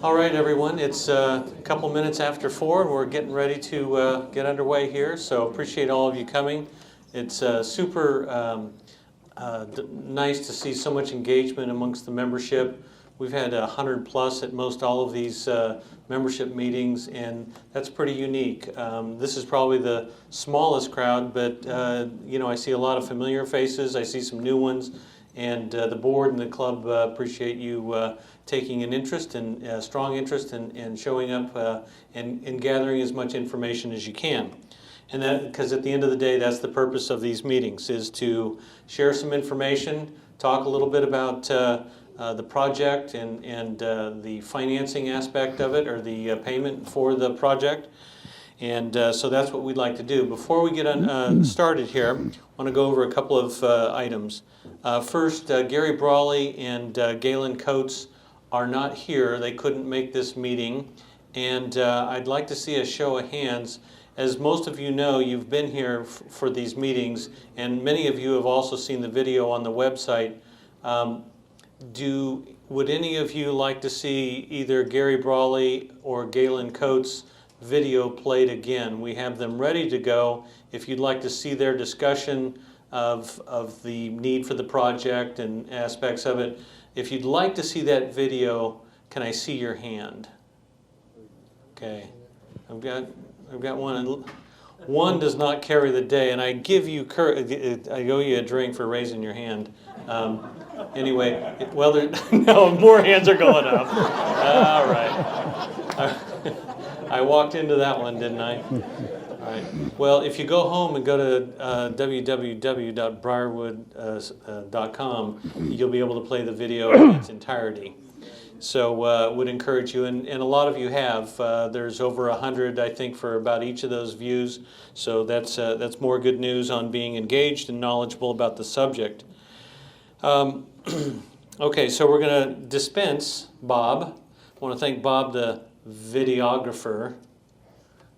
All right, everyone, it's a couple minutes after 4 and we're getting ready to get underway here, so appreciate all of you coming. It's super nice to see so much engagement amongst the membership. We've had 100 plus at most all of these membership meetings, and that's pretty unique. This is probably the smallest crowd, but you know, I see a lot of familiar faces. I see some new ones, and the board and the club appreciate you taking an interest and strong interest in showing up and gathering as much information as you can. And that, because at the end of the day, that's the purpose of these meetings, is to share some information, talk a little bit about the project and the financing aspect of it, or the payment for the project. And so that's what we'd like to do. Before we get started here, I want to go over a couple of items. First, Gary Brawley and Galen Coates are not here. They couldn't make this meeting. And I'd like to see a show of hands. As most of you know, you've been here for these meetings, and many of you have also seen the video on the website. Would any of you like to see either Gary Brawley or Galen Coates' video played again? We have them ready to go. If you'd like to see their discussion of the need for the project and aspects of it, if you'd like to see that video, can I see your hand? Okay, I've got one. One does not carry the day, and I give you I owe you a drink for raising your hand. Anyway, well, no, more hands are going up. All right. I walked into that one, didn't I? All right. Well, if you go home and go to www.briarwood.com, you'll be able to play the video in its entirety. So would encourage you, and a lot of you have. There's over 100, I think, for about each of those views. So that's more good news on being engaged and knowledgeable about the subject. Okay, so we're going to dispense Bob. I want to thank Bob, the videographer,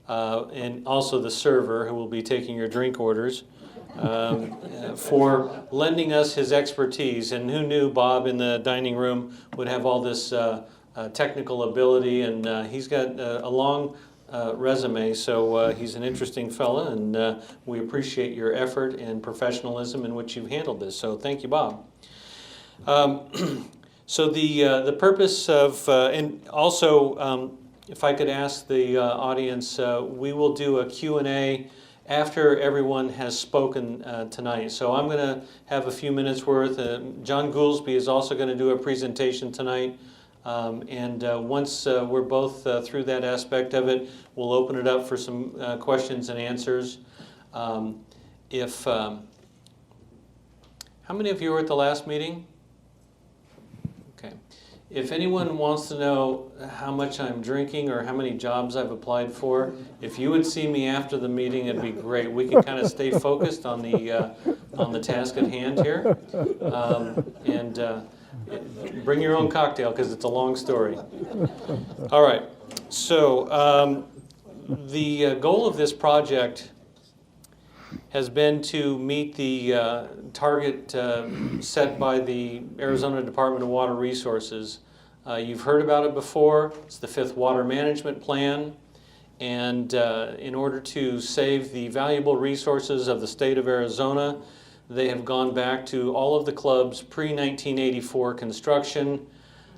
and also the server who will be taking your drink orders, for lending us his expertise. And who knew Bob in the dining room would have all this technical ability, and he's got a long resume, so he's an interesting fella, and we appreciate your effort and professionalism in which you've handled this. So thank you, Bob. So the purpose of, and also if I could ask the audience, we will do a Q&A after everyone has spoken tonight. So I'm going to have a few minutes worth. John Goolsby is also going to do a presentation tonight. And once we're both through that aspect of it, we'll open it up for some questions and answers. How many of you were at the last meeting? Okay. If anyone wants to know how much I'm drinking or how many jobs I've applied for, if you would see me after the meeting, it'd be great. We can kind of stay focused on the task at hand here, and bring your own cocktail because it's a long story. All right. So the goal of this project has been to meet the target set by the Arizona Department of Water Resources. You've heard about it before. It's the 5th Water Management Plan. And in order to save the valuable resources of the state of Arizona, they have gone back to all of the clubs pre-1984 construction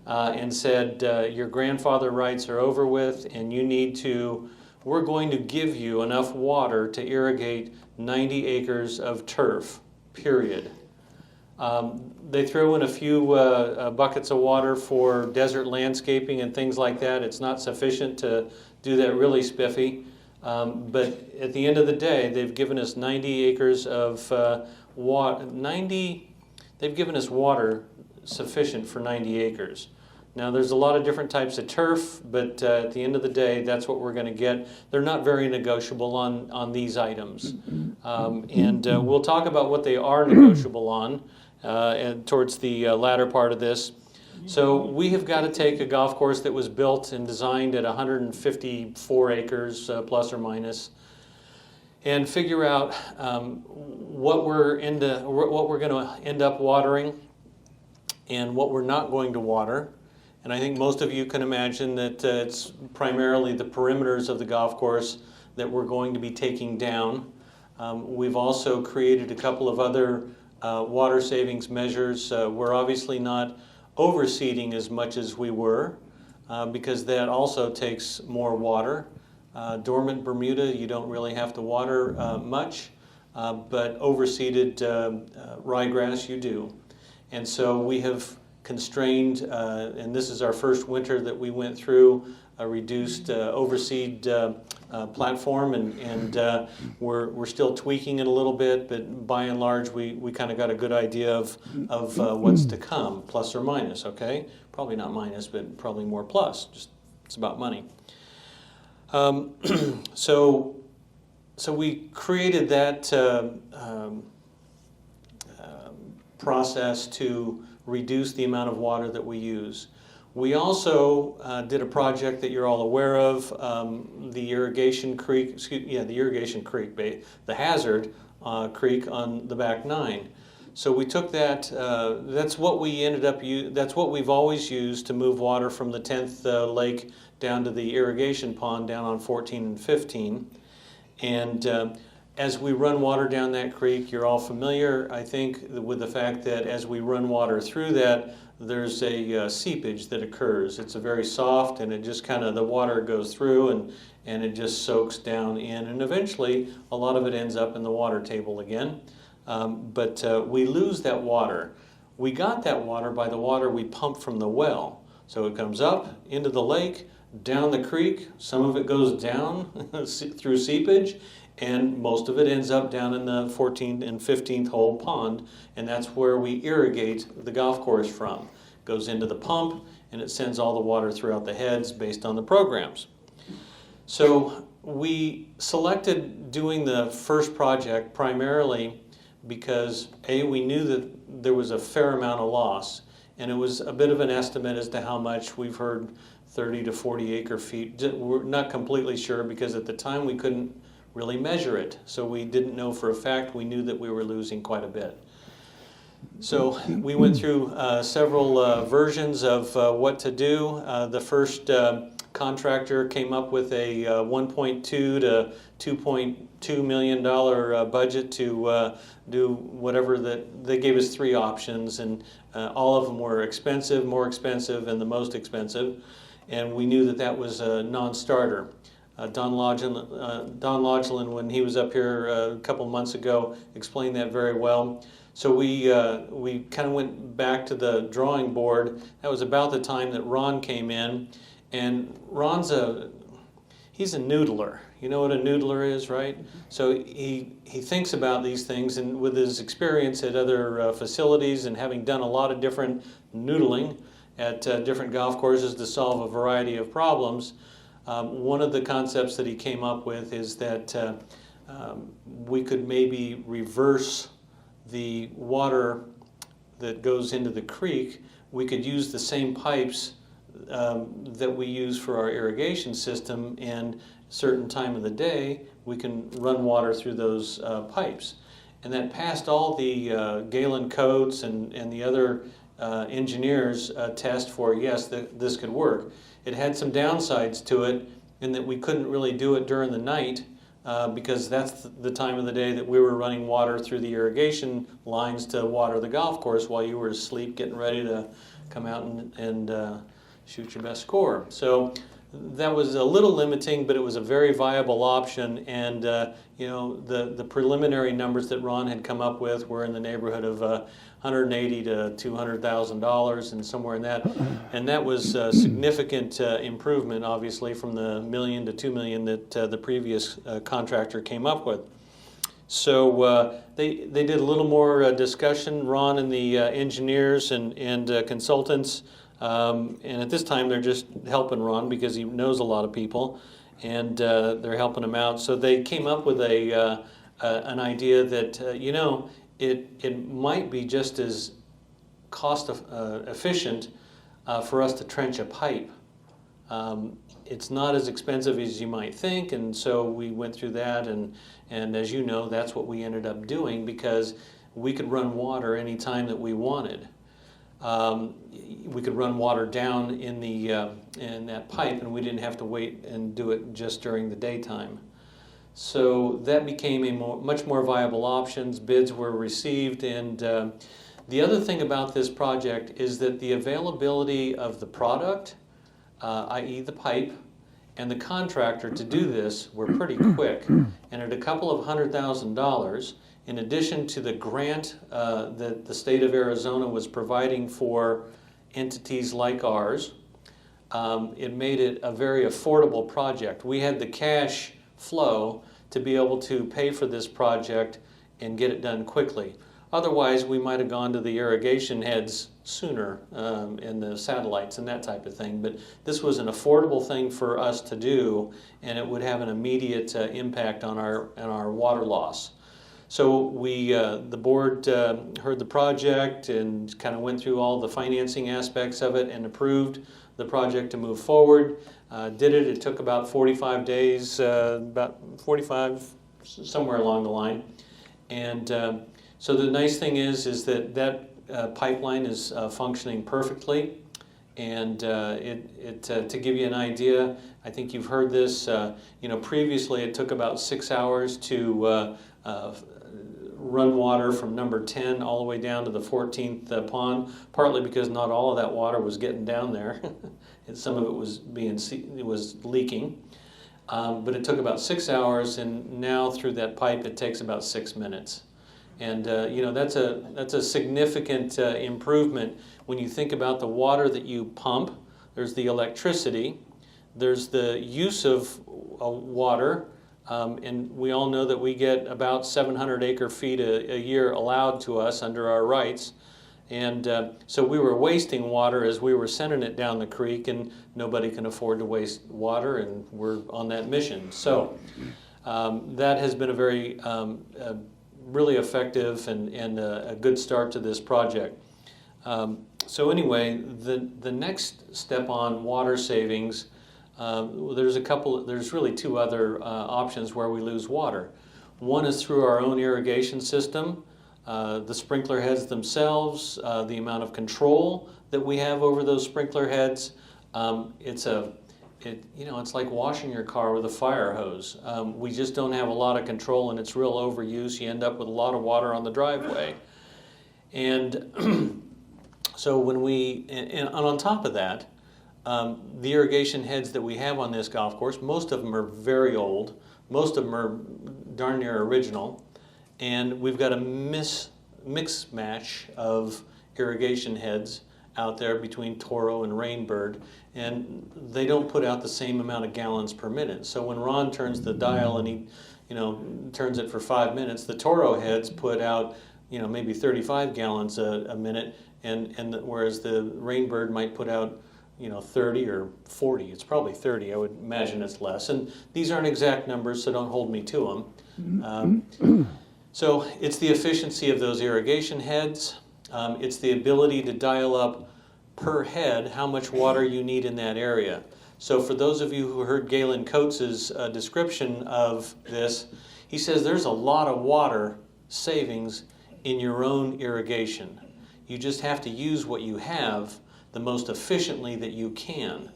and said, your grandfather rights are over with, and you need to, we're going to give you enough water to irrigate 90 acres of turf, period. They throw in a few buckets of water for desert landscaping and things like that. It's not sufficient to do that really spiffy. But at the end of the day, they've given us 90 acres of water. They've given us water sufficient for 90 acres. Now, there's a lot of different types of turf, but at the end of the day, that's what we're going to get. They're not very negotiable on these items. And we'll talk about what they are negotiable on and towards the latter part of this. So we have got to take a golf course that was built and designed at 154 acres, plus or minus, and figure out what we're going to end up watering and what we're not going to water, And I think most of you can imagine that it's primarily the perimeters of the golf course that we're going to be taking down. We've also created a couple of other water savings measures. We're obviously not overseeding as much as we were because that also takes more water. Dormant Bermuda, you don't really have to water much, but overseeded ryegrass, you do. And so we have constrained, and this is our first winter that we went through a reduced overseed platform, and we're still tweaking it a little bit, but by and large we kind of got a good idea of what's to come, plus or minus, okay? Probably not minus, but probably more plus, just it's about money. So we created that process to reduce the amount of water that we use. We also did a project that you're all aware of, the Irrigation Creek, the Irrigation Creek, the Hazard Creek on the back 9. So we took that, that's what we ended up, that's what we've always used to move water from the 10th lake down to the irrigation pond down on 14 and 15. And as we run water down that creek, you're all familiar, I think, with the fact that as we run water through that, there's a seepage that occurs. It's a very soft, and it just kind of, the water goes through and it just soaks down in, and eventually a lot of it ends up in the water table again. But we lose that water. We got that water by the water we pump from the well. So it comes up into the lake, down the creek, some of it goes down through seepage, and most of it ends up down in the 14th and 15th hole pond, and that's where we irrigate the golf course from. It goes into the pump, and it sends all the water throughout the heads based on the programs. So we selected doing the first project primarily because A, we knew that there was a fair amount of loss, and it was a bit of an estimate as to how much. We've heard 30 to 40 acre feet. We're not completely sure because at the time we couldn't really measure it, so we didn't know for a fact. We knew that we were losing quite a bit. So we went through several versions of what to do. The first contractor came up with a $1.2 to $2.2 million budget to do whatever that. They gave us 3 options, and all of them were expensive, more expensive, and the most expensive. And we knew that that was a non-starter. Don Lodgelin, when he was up here a couple months ago, explained that very well. So we kind of went back to the drawing board. That was about the time that Ron came in, and he's a noodler. You know what a noodler is, right? So he thinks about these things, and with his experience at other facilities and having done a lot of different noodling at different golf courses to solve a variety of problems, one of the concepts that he came up with is that we could maybe reverse the water that goes into the creek. We could use the same pipes that we use for our irrigation system, and a certain time of the day we can run water through those pipes. And that passed all the Galen codes and the other engineers test for, yes, this could work. It had some downsides to it in that we couldn't really do it during the night because that's the time of the day that we were running water through the irrigation lines to water the golf course while you were asleep getting ready to come out and shoot your best score. So that was a little limiting, but it was a very viable option, and you know, the preliminary numbers that Ron had come up with were in the neighborhood of $180,000 to $200,000 and somewhere in that, and that was a significant improvement, obviously, from the $1 million to $2 million that the previous contractor came up with. So they did a little more discussion, Ron and the engineers and consultants. And at this time, they're just helping Ron because he knows a lot of people, and they're helping him out. So they came up with an idea that you know, it might be just as cost efficient for us to trench a pipe. It's not as expensive as you might think, and so we went through that, and as you know, that's what we ended up doing because we could run water any time that we wanted. we could run water down in that pipe, and we didn't have to wait and do it just during the daytime. So that became a much more viable option. Bids were received, and the other thing about this project is that the availability of the product, i.e. the pipe, and the contractor to do this were pretty quick. And at a couple of $100,000, in addition to the grant that the state of Arizona was providing for entities like ours, it made it a very affordable project. We had the cash flow to be able to pay for this project and get it done quickly. Otherwise, we might have gone to the irrigation heads sooner, and the satellites and that type of thing. But this was an affordable thing for us to do, and it would have an immediate impact on our water loss. So the board heard the project and kind of went through all the financing aspects of it and approved the project to move forward. Did it. It took about 45 days, about 45, somewhere along the line. And so the nice thing is that pipeline is functioning perfectly. And to give you an idea, I think you've heard this, previously it took about 6 hours to run water from number 10 all the way down to the 14th pond, partly because not all of that water was getting down there. And some of it was leaking. But it took about 6 hours, and now through that pipe it takes about 6 minutes. And that's a significant improvement when you think about the water that you pump. There's the electricity, there's the use of water, and we all know that we get about 700 acre-feet a year allowed to us under our rights. And so we were wasting water as we were sending it down the creek, and nobody can afford to waste water, and we're on that mission. So that has been a very really effective and a good start to this project. So anyway, the next step on water savings, there's really two other options where we lose water. One is through our own irrigation system, the sprinkler heads themselves, the amount of control that we have over those sprinkler heads. It's like washing your car with a fire hose. We just don't have a lot of control, and it's real overuse. You end up with a lot of water on the driveway. And so and on top of that, the irrigation heads that we have on this golf course, most of them are very old. Most of them are darn near original. And we've got a mix match of irrigation heads out there between Toro and Rainbird, and they don't put out the same amount of gallons per minute. So when Ron turns the dial and he turns it for 5 minutes, the Toro heads put out maybe 35 gallons a minute, and whereas the Rainbird might put out 30 or 40. It's probably 30. I would imagine it's less. And these aren't exact numbers, so don't hold me to them. So it's the efficiency of those irrigation heads. It's the ability to dial up per head how much water you need in that area. So for those of you who heard Galen Coates' description of this, he says there's a lot of water savings in your own irrigation. You just have to use what you have the most efficiently that you can.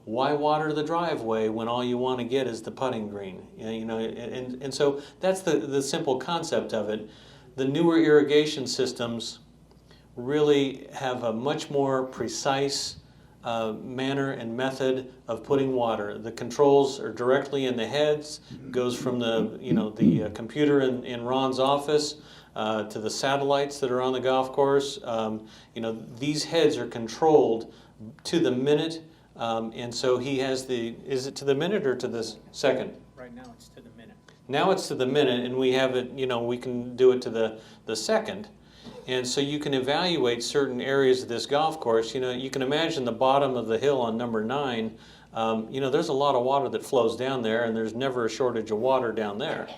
Why water the driveway when all you want to get is the putting green? And so that's the simple concept of it. The newer irrigation systems really have a much more precise manner and method of putting water. The controls are directly in the heads, goes from the computer in Ron's office to the satellites that are on the golf course. These heads are controlled to the minute, and so he has is it to the minute or to the second? Right now it's to the minute. Now it's to the minute, and we have it, we can do it to the second. And so you can evaluate certain areas of this golf course. You can imagine the bottom of the hill on number 9. There's a lot of water that flows down there, and there's never a shortage of water down there.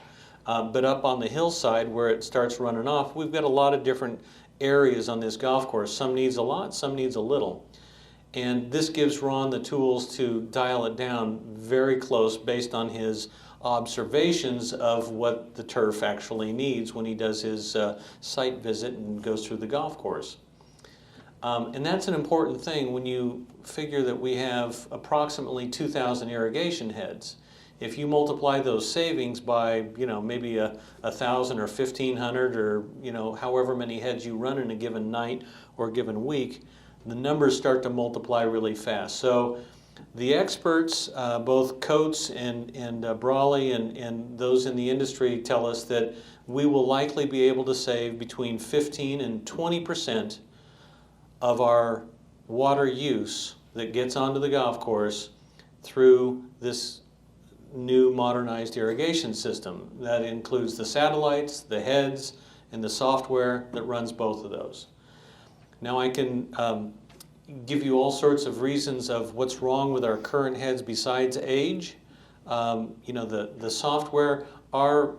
But up on the hillside where it starts running off, we've got a lot of different areas on this golf course. Some needs a lot, some needs a little. And this gives Ron the tools to dial it down very close based on his observations of what the turf actually needs when he does his site visit and goes through the golf course. And that's an important thing when you figure that we have approximately 2,000 irrigation heads. If you multiply those savings by, maybe 1,000 or 1,500 or, however many heads you run in a given night or a given week, the numbers start to multiply really fast. So the experts, both Coates and Brawley and those in the industry tell us that we will likely be able to save between 15 and 20% of our water use that gets onto the golf course through this new modernized irrigation system. That includes the satellites, the heads, and the software that runs both of those. Now I can give you all sorts of reasons of what's wrong with our current heads besides age. The software, our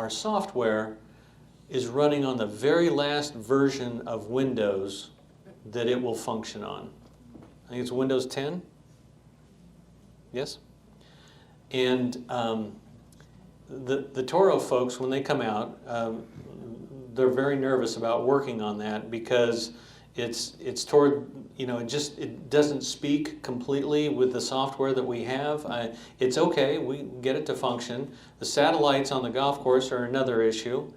software is running on the very last version of Windows that it will function on. I think it's Windows 10. Yes? And the Toro folks, when they come out, they're very nervous about working on that because it's toward, it doesn't speak completely with the software that we have. It's okay, we get it to function. The satellites on the golf course are another issue.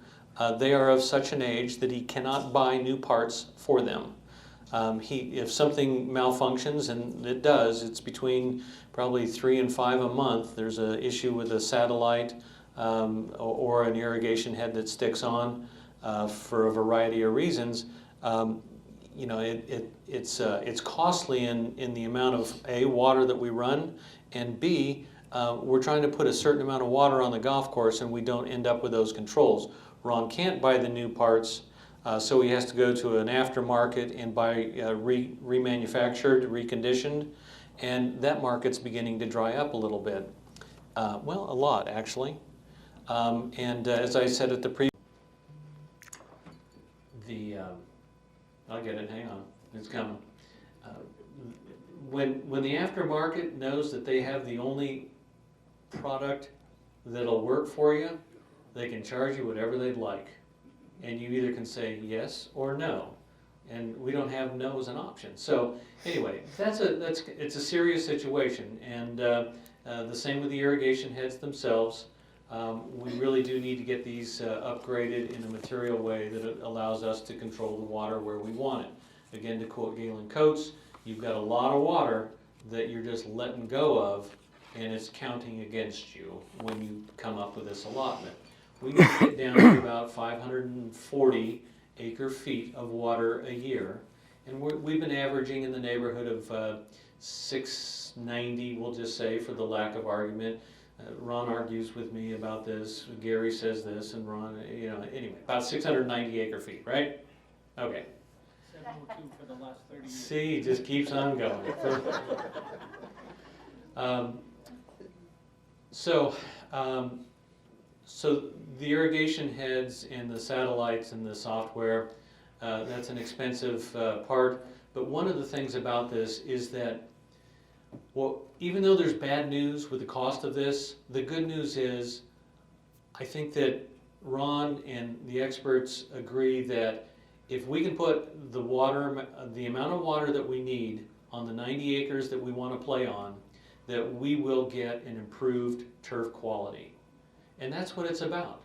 They are of such an age that he cannot buy new parts for them. If something malfunctions, and it does, it's between probably 3 and 5 a month. There's an issue with a satellite or an irrigation head that sticks on for a variety of reasons. It's costly in the amount of A, water that we run, and B, we're trying to put a certain amount of water on the golf course and we don't end up with those controls. Ron can't buy the new parts, so he has to go to an aftermarket and buy remanufactured, reconditioned, and that market's beginning to dry up a little bit. Well, a lot actually. As I said at the I'll get it, hang on, it's coming. When the aftermarket knows that they have the only product that'll work for you, they can charge you whatever they'd like. And you either can say yes or no. And we don't have no as an option. So anyway, it's a serious situation. And the same with the irrigation heads themselves. We really do need to get these upgraded in a material way that allows us to control the water where we want it. Again, to quote Galen Coates, you've got a lot of water that you're just letting go of, and it's counting against you when you come up with this allotment. We need to get down to about 540 acre-feet of water a year, and we've been averaging in the neighborhood of 690, we'll just say, for the lack of argument. Ron argues with me about this, Gary says this, and Ron, anyway, about 690 acre-feet, right? Okay. 702 for the last 30 years. See, it just keeps on going. So the irrigation heads and the satellites and the software, that's an expensive part. But one of the things about this is that, well, even though there's bad news with the cost of this, the good news is I think that Ron and the experts agree that if we can put the amount of water that we need on the 90 acres that we want to play on, that we will get an improved turf quality. And that's what it's about.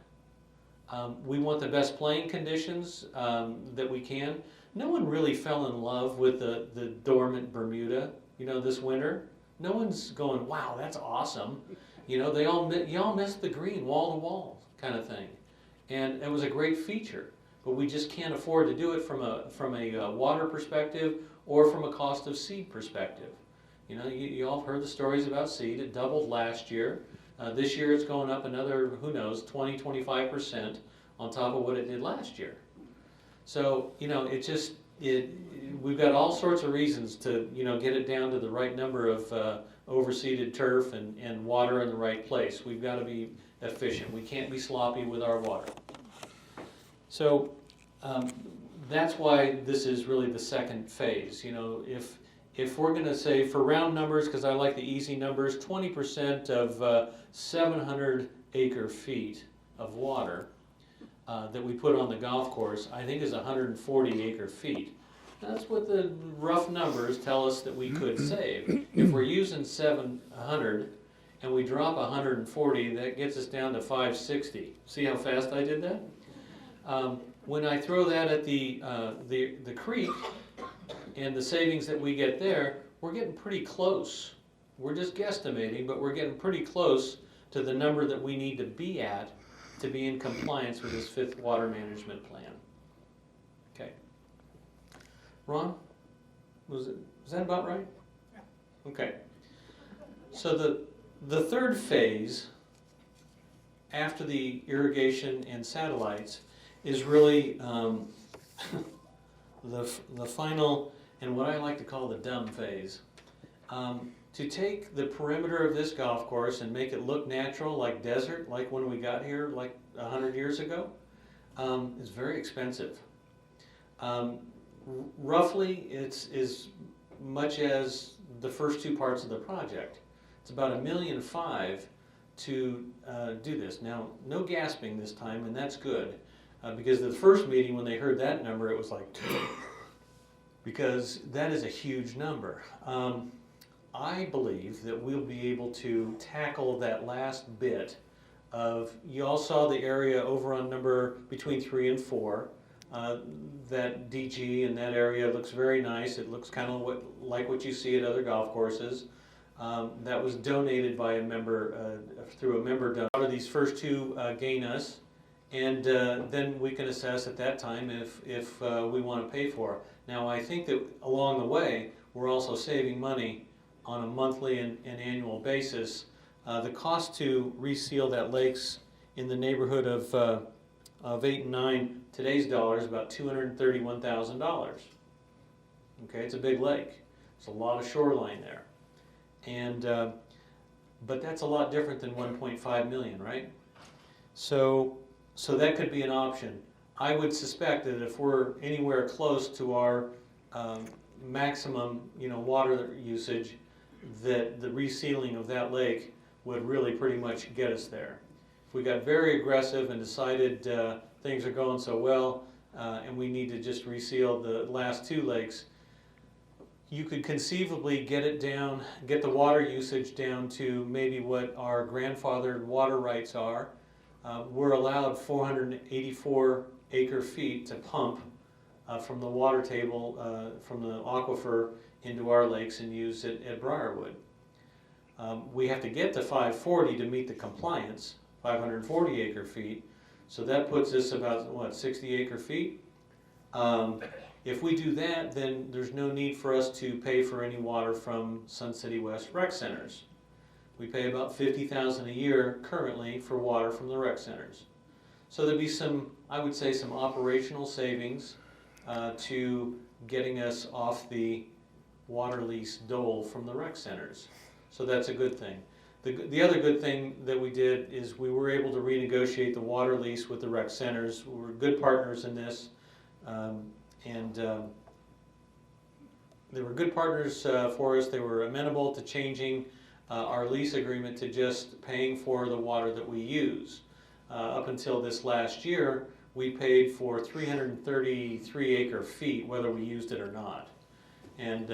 We want the best playing conditions that we can. No one really fell in love with the dormant Bermuda, this winter. No one's going, wow, that's awesome. Y'all missed the green wall to wall kind of thing. And it was a great feature, but we just can't afford to do it from a water perspective or from a cost of seed perspective. You all heard the stories about seed. It doubled last year. This year it's going up another, who knows, 20-25% on top of what it did last year. So, we've got all sorts of reasons to, get it down to the right number of overseeded turf and water in the right place. We've got to be efficient. We can't be sloppy with our water. So that's why this is really the second phase. If we're going to say, for round numbers, because I like the easy numbers, 20% of 700 acre feet of water, that we put on the golf course, I think is 140 acre feet. That's what the rough numbers tell us that we could save. If we're using 700 and we drop 140, that gets us down to 560. See how fast I did that? When I throw that at the creek and the savings that we get there, we're getting pretty close. We're just guesstimating, but we're getting pretty close to the number that we need to be at to be in compliance with this 5th water management plan. Okay. Ron, was that about right? Yeah. Okay. So the third phase after the irrigation and satellites is really the final and what I like to call the dumb phase. To take the perimeter of this golf course and make it look natural, like desert, like when we got here like 100 years ago, is very expensive. Roughly, it's as much as the first 2 parts of the project. It's about $1.5 million to do this. Now, no gasping this time, and that's good, because the first meeting, when they heard that number, it was like, because that is a huge number. I believe that we'll be able to tackle that last bit of, you all saw the area over on number between 3 and 4. That DG and that area looks very nice. It looks kind of like what you see at other golf courses. That was donated by a member, through a member donor. These first 2 gain us, and then we can assess at that time if we want to pay for it. Now, I think that along the way, we're also saving money on a monthly and annual basis. The cost to reseal that lake's in the neighborhood of 8 and 9 today's dollars, about $231,000. Okay, it's a big lake. It's a lot of shoreline there, and but that's a lot different than 1.5 million, right? So that could be an option. I would suspect that if we're anywhere close to our maximum, water usage, that the resealing of that lake would really pretty much get us there. If we got very aggressive and decided things are going so well and we need to just reseal the last 2 lakes, you could conceivably get it down, get the water usage down to maybe what our grandfathered water rights are. We're allowed 484 acre feet to pump from the water table, from the aquifer into our lakes and use it at Briarwood. We have to get to 540 to meet the compliance, 540 acre feet. So that puts us about, 60 acre feet? If we do that, then there's no need for us to pay for any water from Sun City West rec centers. We pay about $50,000 a year currently for water from the rec centers. So there'd be some, I would say, some operational savings to getting us off the water lease dole from the rec centers. So that's a good thing. The other good thing that we did is we were able to renegotiate the water lease with the rec centers. We're good partners in this, and they were good partners for us. They were amenable to changing our lease agreement to just paying for the water that we use. Up until this last year, we paid for 333 acre feet, whether we used it or not. And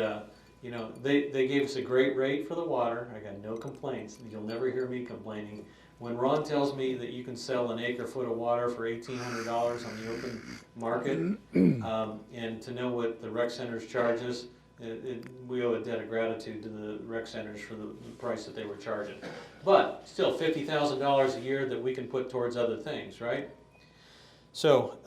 they gave us a great rate for the water. I got no complaints. You'll never hear me complaining. When Ron tells me that you can sell an acre foot of water for $1,800 on the open market, and to know what the rec centers charge us, we owe a debt of gratitude to the rec centers for the price that they were charging. But still, $50,000 a year that we can put towards other things, right? So,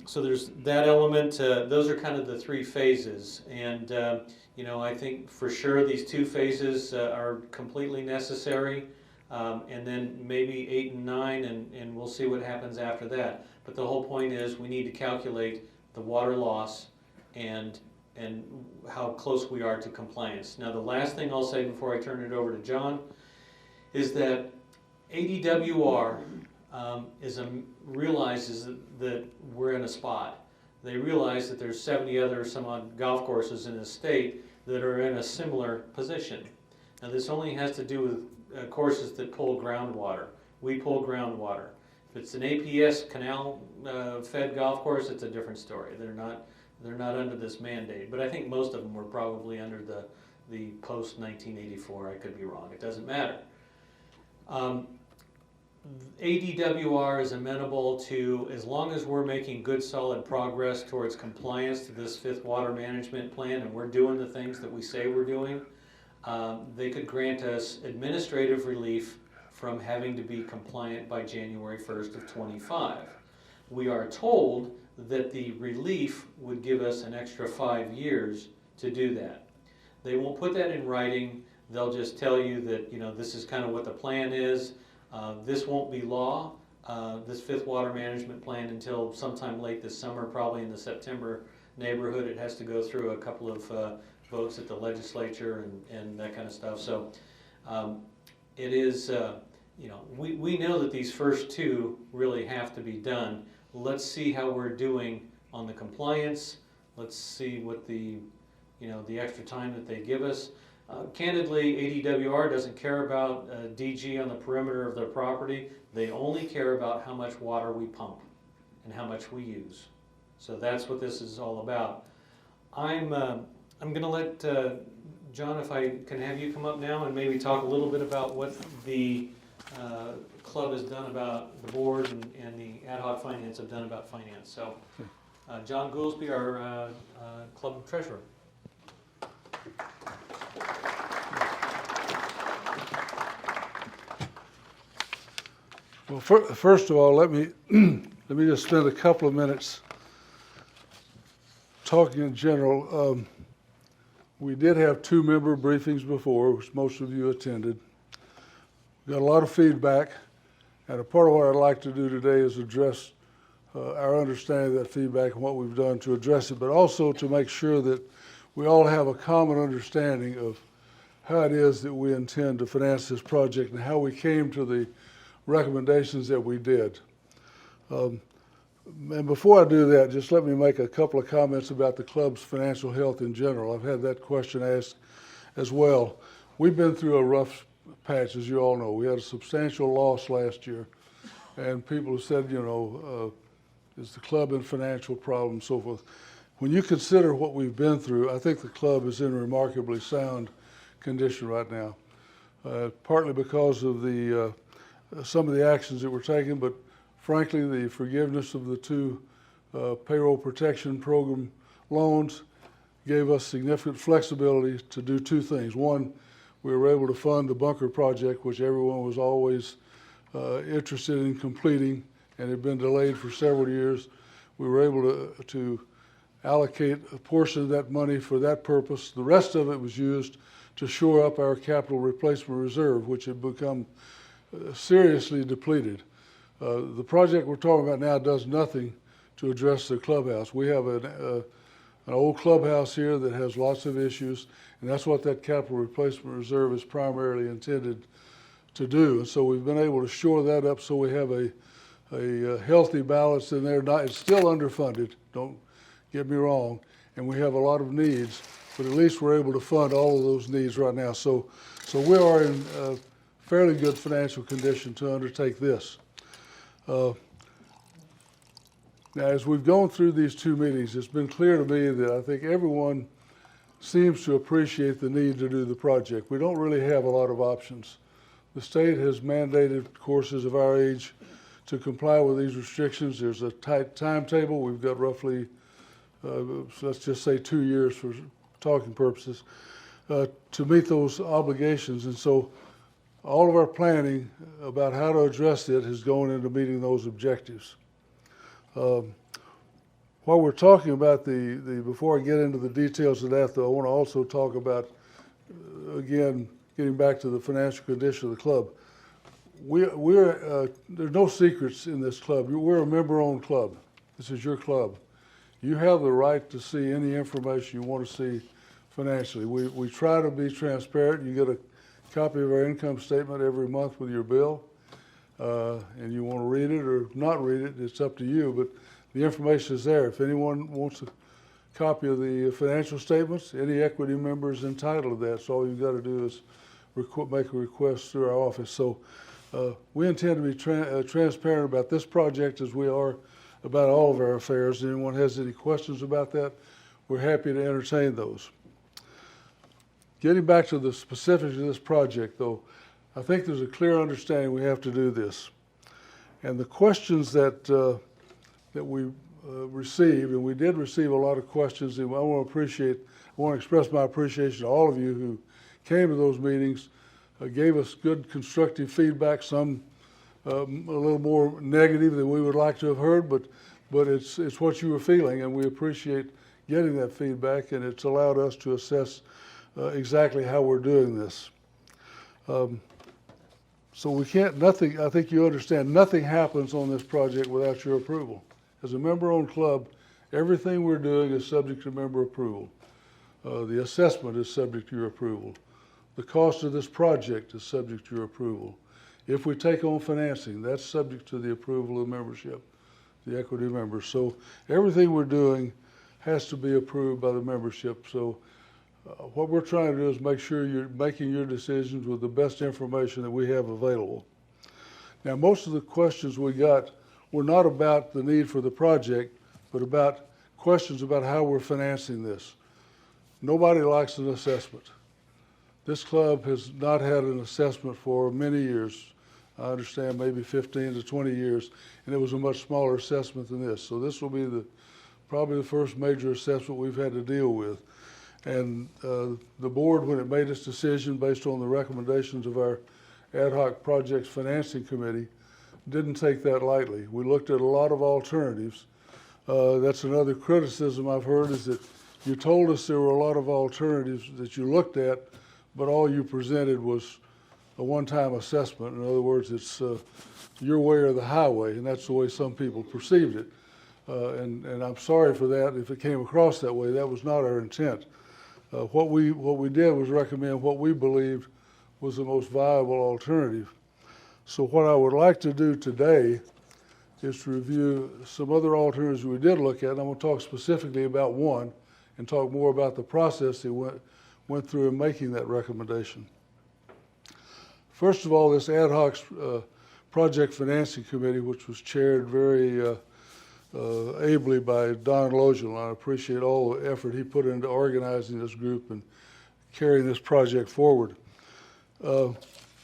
so there's that element. Those are kind of the 3 phases, and I think for sure these 2 phases are completely necessary, and then maybe 8 and 9, and we'll see what happens after that. But the whole point is we need to calculate the water loss and how close we are to compliance. Now, the last thing I'll say before I turn it over to John is that ADWR realizes that we're in a spot. They realize that there's 70 other some odd golf courses in the state that are in a similar position. Now, this only has to do with courses that pull groundwater. We pull groundwater. If it's an APS canal fed golf course, it's a different story. They're not under this mandate, but I think most of them were probably under the post 1984. I could be wrong. It doesn't matter. ADWR is amenable to, as long as we're making good solid progress towards compliance to this 5th water management plan and we're doing the things that we say we're doing, they could grant us administrative relief from having to be compliant by January 1st of 25. We are told that the relief would give us an extra 5 years to do that. They won't put that in writing. They'll just tell you that, you know, this is kind of what the plan is. This won't be law, this 5th water management plan, until sometime late this summer, probably in the September neighborhood. It has to go through a couple of votes at the legislature and that kind of stuff. So it is, you know, we know that these first 2 really have to be done. Let's see how we're doing on the compliance. Let's see what the, you know, the extra time that they give us. Candidly, ADWR doesn't care about DG on the perimeter of their property. They only care about how much water we pump and how much we use. So that's what this is all about. I'm going to let John, if I can have you come up now and maybe talk a little bit about what the club has done about the board and the ad hoc finance have done about finance. So, John Goolsby, our club treasurer. Well, first of all, let me just spend a couple of minutes talking in general. We did have 2 member briefings before, which most of you attended. We got a lot of feedback, and a part of what I'd like to do today is address our understanding of that feedback and what we've done to address it, but also to make sure that we all have a common understanding of how it is that we intend to finance this project and how we came to the recommendations that we did. And before I do that, just let me make a couple of comments about the club's financial health in general. I've had that question asked as well. We've been through a rough patch, as you all know. We had a substantial loss last year, and people have said, you know, is the club in financial problems, so forth. When you consider what we've been through, I think the club is in remarkably sound condition right now, partly because of the some of the actions that were taken, but frankly, the forgiveness of the 2 payroll protection program loans gave us significant flexibility to do 2 things. One, we were able to fund the bunker project, which everyone was always interested in completing and had been delayed for several years. We were able to allocate a portion of that money for that purpose. The rest of it was used to shore up our capital replacement reserve, which had become seriously depleted. The project we're talking about now does nothing to address the clubhouse. We have an old clubhouse here that has lots of issues, and that's what that capital replacement reserve is primarily intended to do. And so we've been able to shore that up so we have a healthy balance in there. It's still underfunded, don't get me wrong, and we have a lot of needs, but at least we're able to fund all of those needs right now. So we are in fairly good financial condition to undertake this. Now, as we've gone through these 2 meetings, it's been clear to me that I think everyone seems to appreciate the need to do the project. We don't really have a lot of options. The state has mandated courses of our age to comply with these restrictions. There's a tight timetable. We've got roughly, let's just say 2 years for talking purposes, to meet those obligations. And so all of our planning about how to address it has gone into meeting those objectives. While we're talking about before I get into the details of that, though, I want to also talk about, again, getting back to the financial condition of the club. There's no secrets in this club. We're a member-owned club. This is your club. You have the right to see any information you want to see financially. We try to be transparent. You get a copy of our income statement every month with your bill, and you want to read it or not read it, it's up to you, but the information is there. If anyone wants a copy of the financial statements, any equity member is entitled to that, so all you've got to do is make a request through our office. So We intend to be transparent about this project as we are about all of our affairs. Anyone has any questions about that, we're happy to entertain those. Getting back to the specifics of this project, though, I think there's a clear understanding we have to do this. And the questions that we received, and we did receive a lot of questions, and I want to express my appreciation to all of you who came to those meetings, gave us good constructive feedback, some a little more negative than we would like to have heard, but it's what you were feeling, and we appreciate getting that feedback, and it's allowed us to assess exactly how we're doing this. So we can't, nothing, I think you understand, nothing happens on this project without your approval. As a member-owned club, everything we're doing is subject to member approval. The assessment is subject to your approval. The cost of this project is subject to your approval. If we take on financing, that's subject to the approval of membership, the equity members. So everything we're doing has to be approved by the membership. So what we're trying to do is make sure you're making your decisions with the best information that we have available. Now, most of the questions we got were not about the need for the project, but about questions about how we're financing this. Nobody likes an assessment. This club has not had an assessment for many years. I understand maybe 15 to 20 years, and it was a much smaller assessment than this. So this will be probably the first major assessment we've had to deal with. And the board, when it made its decision based on the recommendations of our ad hoc projects financing committee, didn't take that lightly. We looked at a lot of alternatives. That's another criticism I've heard, is that you told us there were a lot of alternatives that you looked at, but all you presented was a one-time assessment. In other words, it's your way or the highway, and that's the way some people perceived it. And I'm sorry for that if it came across that way. That was not our intent. What we did was recommend what we believed was the most viable alternative. So what I would like to do today is to review some other alternatives we did look at. And I'm going to talk specifically about one and talk more about the process that went through in making that recommendation. First of all, this ad hoc project financing committee, which was chaired very ably by Don Logel. I appreciate all the effort he put into organizing this group and carrying this project forward.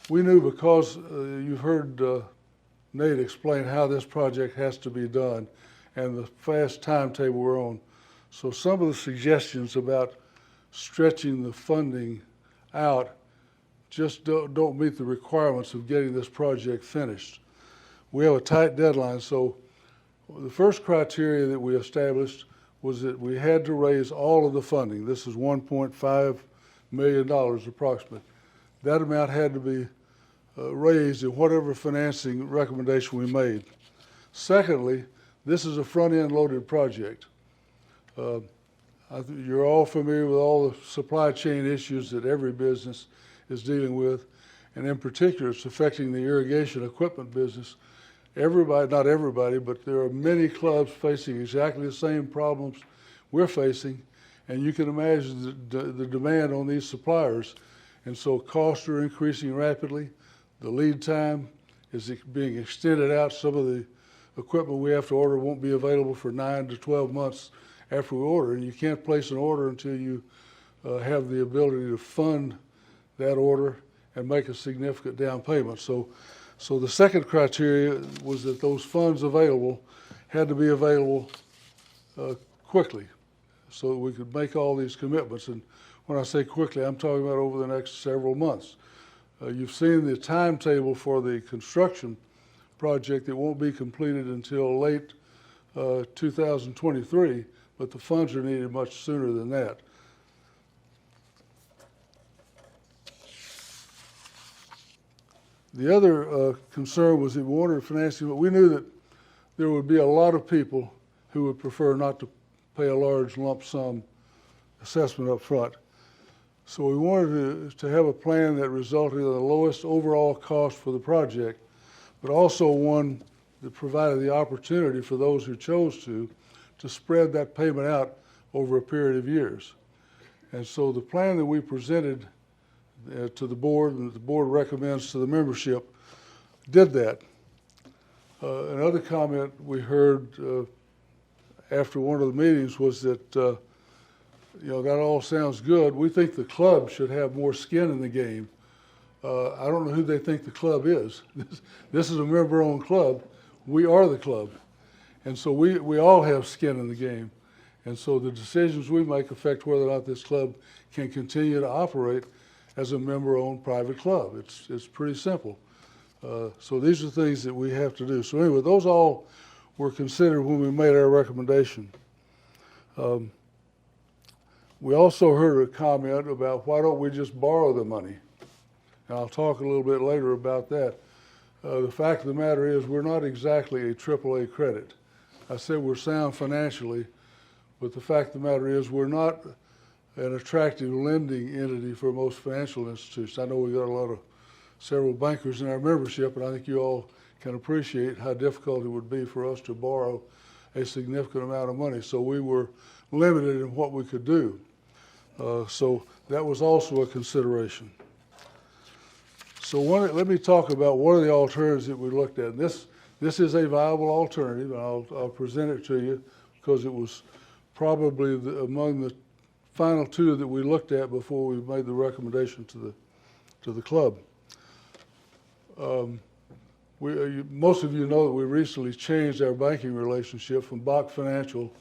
We knew, because you've heard Nate explain how this project has to be done and the fast timetable we're on. So some of the suggestions about stretching the funding out just don't meet the requirements of getting this project finished. We have a tight deadline, so the first criteria that we established was that we had to raise all of the funding. This is $1.5 million approximately. That amount had to be raised in whatever financing recommendation we made. Secondly, this is a front-end loaded project. You're all familiar with all the supply chain issues that every business is dealing with, and in particular, it's affecting the irrigation equipment business. Everybody, not everybody, but there are many clubs facing exactly the same problems we're facing, and you can imagine the demand on these suppliers. And so costs are increasing rapidly. The lead time is being extended out. Some of the equipment we have to order won't be available for 9 to 12 months after we order, and you can't place an order until you have the ability to fund that order and make a significant down payment. So the second criteria was that those funds available had to be available quickly so that we could make all these commitments. And when I say quickly, I'm talking about over the next several months. You've seen the timetable for the construction project. It won't be completed until late 2023, but the funds are needed much sooner than that. The other concern was that we wanted financing, but we knew that there would be a lot of people who would prefer not to pay a large lump sum assessment up front. So we wanted to have a plan that resulted in the lowest overall cost for the project, but also one that provided the opportunity for those who chose to spread that payment out over a period of years. And so the plan that we presented to the board and that the board recommends to the membership did that. Another comment we heard after one of the meetings was that, that all sounds good. We think the club should have more skin in the game. I don't know who they think the club is. This is a member-owned club. We are the club. And so we all have skin in the game. And so the decisions we make affect whether or not this club can continue to operate as a member-owned private club. It's pretty simple. So these are things that we have to do. So anyway, those all were considered when we made our recommendation. We also heard a comment about why don't we just borrow the money? And I'll talk a little bit later about that. The fact of the matter is we're not exactly a AAA credit. I said we're sound financially, but the fact of the matter is we're not an attractive lending entity for most financial institutions. I know we've got several bankers in our membership, and I think you all can appreciate how difficult it would be for us to borrow a significant amount of money. So we were limited in what we could do. So that was also a consideration. So let me talk about one of the alternatives that we looked at. This is a viable alternative, and I'll present it to you because it was probably among the final two that we looked at before we made the recommendation to the club. Most of you know that we recently changed our banking relationship from Bach Financial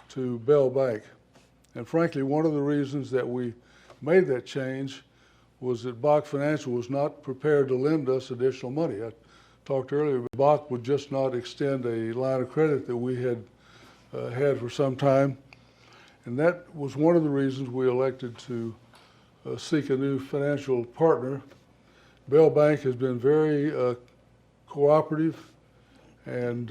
to Bell Bank. And frankly, one of the reasons that we made that change was that Bach Financial was not prepared to lend us additional money. I talked earlier, but Bach would just not extend a line of credit that we had had for some time. And that was one of the reasons we elected to seek a new financial partner. Bell Bank has been very cooperative and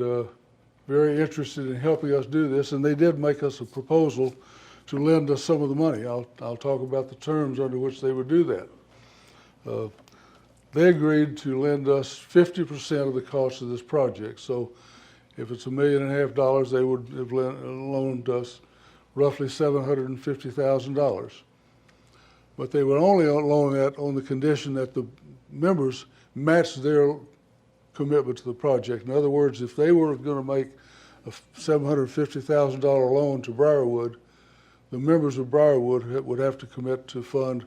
very interested in helping us do this, and they did make us a proposal to lend us some of the money. I'll talk about the terms under which they would do that. They agreed to lend us 50% of the cost of this project. So if it's $1.5 million, they would have loaned us roughly $750,000. But they would only loan that on the condition that the members matched their commitment to the project. In other words, if they were going to make a $750,000 loan to Briarwood, the members of Briarwood would have to commit to fund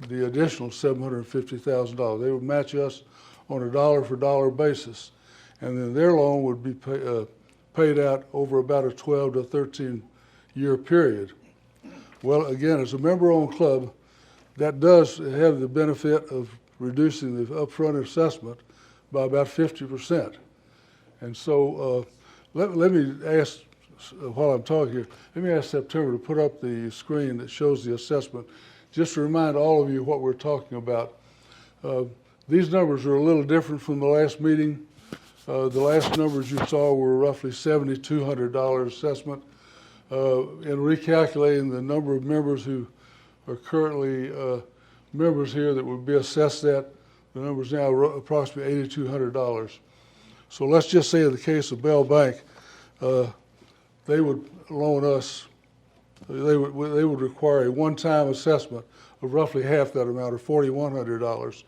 the additional $750,000. They would match us on a dollar-for-dollar basis, and then their loan would be paid out over about a 12 to 13-year period. Well, again, as a member-owned club, that does have the benefit of reducing the upfront assessment by about 50%. And so let me ask, while I'm talking here, let me ask September to put up the screen that shows the assessment, just to remind all of you what we're talking about. These numbers are a little different from the last meeting. The last numbers you saw were roughly $7,200 assessment. In recalculating the number of members who are currently members here that would be assessed that, the number is now approximately $8,200. So let's just say in the case of Bell Bank, they would loan us, they would require a one-time assessment of roughly half that amount, or $4,100.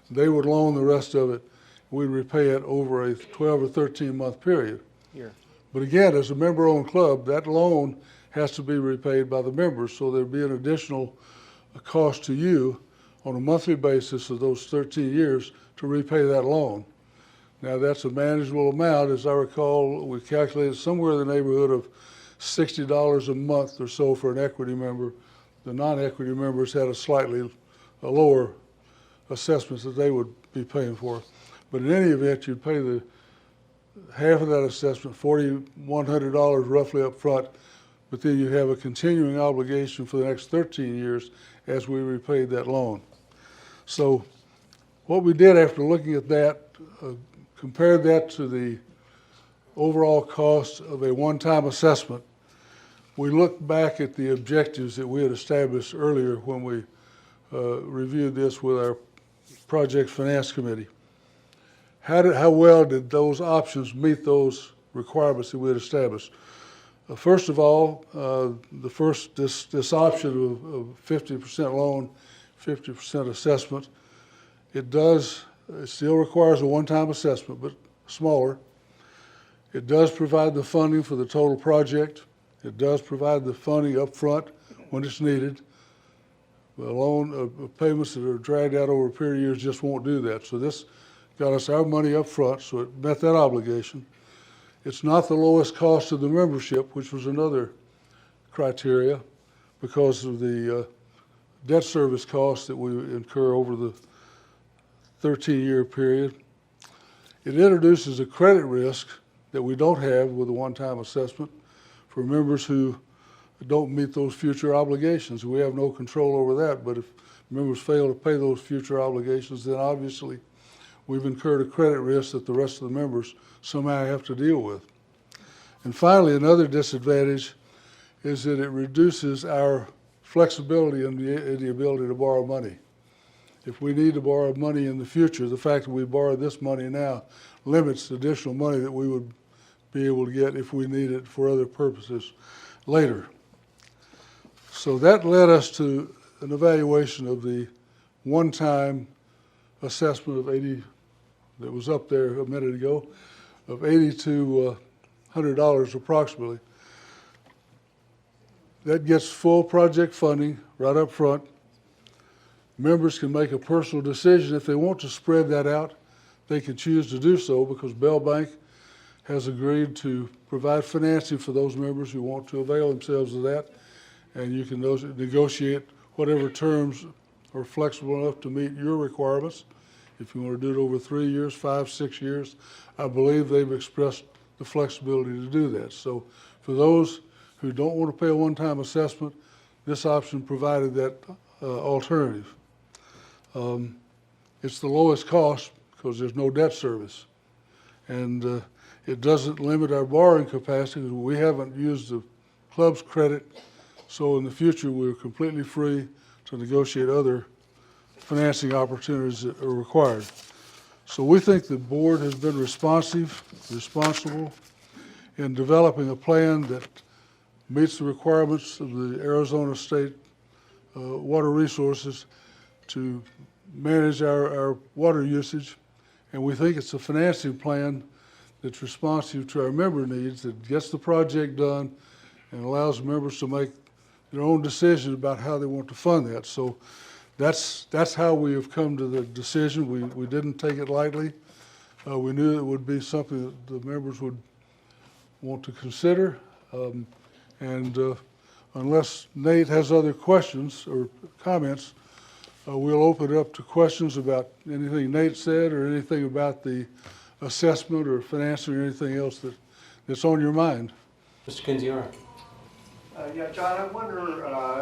They would loan the rest of it. We'd repay it over a 12 or 13-month period. Here. But again, as a member-owned club, that loan has to be repaid by the members, so there'd be an additional cost to you on a monthly basis of those 13 years to repay that loan. Now, that's a manageable amount. As I recall, we calculated somewhere in the neighborhood of $60 a month or so for an equity member. The non-equity members had a slightly lower assessments that they would be paying for. But in any event, you'd pay the half of that assessment, $4,100 roughly up front, but then you have a continuing obligation for the next 13 years as we repaid that loan. So what we did after looking at that, compared that to the overall cost of a one-time assessment, we looked back at the objectives that we had established earlier when we reviewed this with our Project Finance Committee. How well did those options meet those requirements that we had established? First of all, this option of 50% loan, 50% assessment, it does It still requires a one-time assessment, but smaller. It does provide the funding for the total project. It does provide the funding up front when it's needed. Payments that are dragged out over a period of years just won't do that. So this got us our money up front, so it met that obligation. It's not the lowest cost of the membership, which was another criteria, because of the debt service costs that we incur over the 13-year period. It introduces a credit risk that we don't have with a one-time assessment for members who don't meet those future obligations. We have no control over that, but if members fail to pay those future obligations, then obviously we've incurred a credit risk that the rest of the members somehow have to deal with. And finally, another disadvantage is that it reduces our flexibility in the ability to borrow money. If we need to borrow money in the future, the fact that we borrow this money now limits the additional money that we would be able to get if we need it for other purposes later. So that led us to an evaluation of the one-time assessment of 80, that was up there a minute ago, of $80 to $100 approximately. That gets full project funding right up front. Members can make a personal decision. If they want to spread that out, they can choose to do so, because Bell Bank has agreed to provide financing for those members who want to avail themselves of that. And you can negotiate whatever terms are flexible enough to meet your requirements. If you want to do it over 3 years, 5, 6 years, I believe they've expressed the flexibility to do that. So for those who don't want to pay a one-time assessment, this option provided that alternative. It's the lowest cost because there's no debt service. And it doesn't limit our borrowing capacity. We haven't used the club's credit, so in the future we're completely free to negotiate other financing opportunities that are required. So we think the board has been responsible in developing a plan that meets the requirements of the Arizona State Water Resources to manage our water usage. And we think it's a financing plan that's responsive to our member needs, that gets the project done and allows members to make their own decision about how they want to fund that. So that's how we have come to the decision. We didn't take it lightly. We knew it would be something that the members would want to consider. Unless Nate has other questions or comments, we'll open it up to questions about anything Nate said or anything about the assessment or financing or anything else that's on your mind. Mr. Kinziara. Yeah, John, I wonder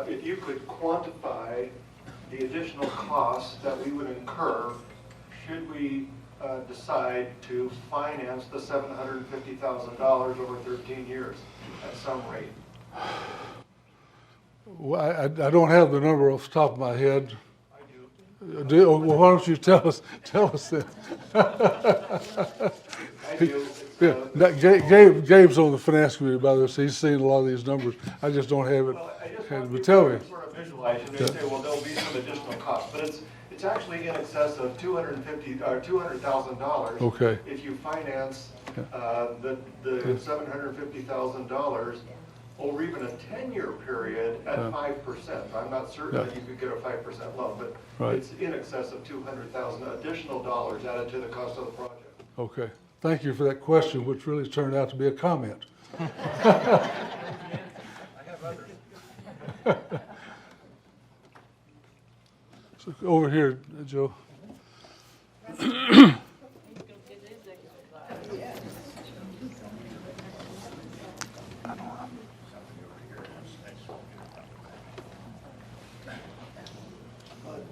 if you could quantify the additional costs that we would incur should we decide to finance the $750,000 over 13 years at some rate. Well, I don't have the number off the top of my head. I do. Well, why don't you tell us that? I do. Gabe's on the finance committee, by the way, so he's seen a lot of these numbers. I just don't have it. Well, I just But want tell people me. to sort of visualize, and they say, well, there'll be some additional costs, but it's actually in excess of $200,000. Okay. If you finance the $750,000 over even a 10-year period at 5%. I'm not certain that you could get a 5% loan, but Right. it's in excess of $200,000 additional dollars added to the cost of the project. Okay. Thank you for that question, which really turned out to be a comment. I have others. So over here, Joe.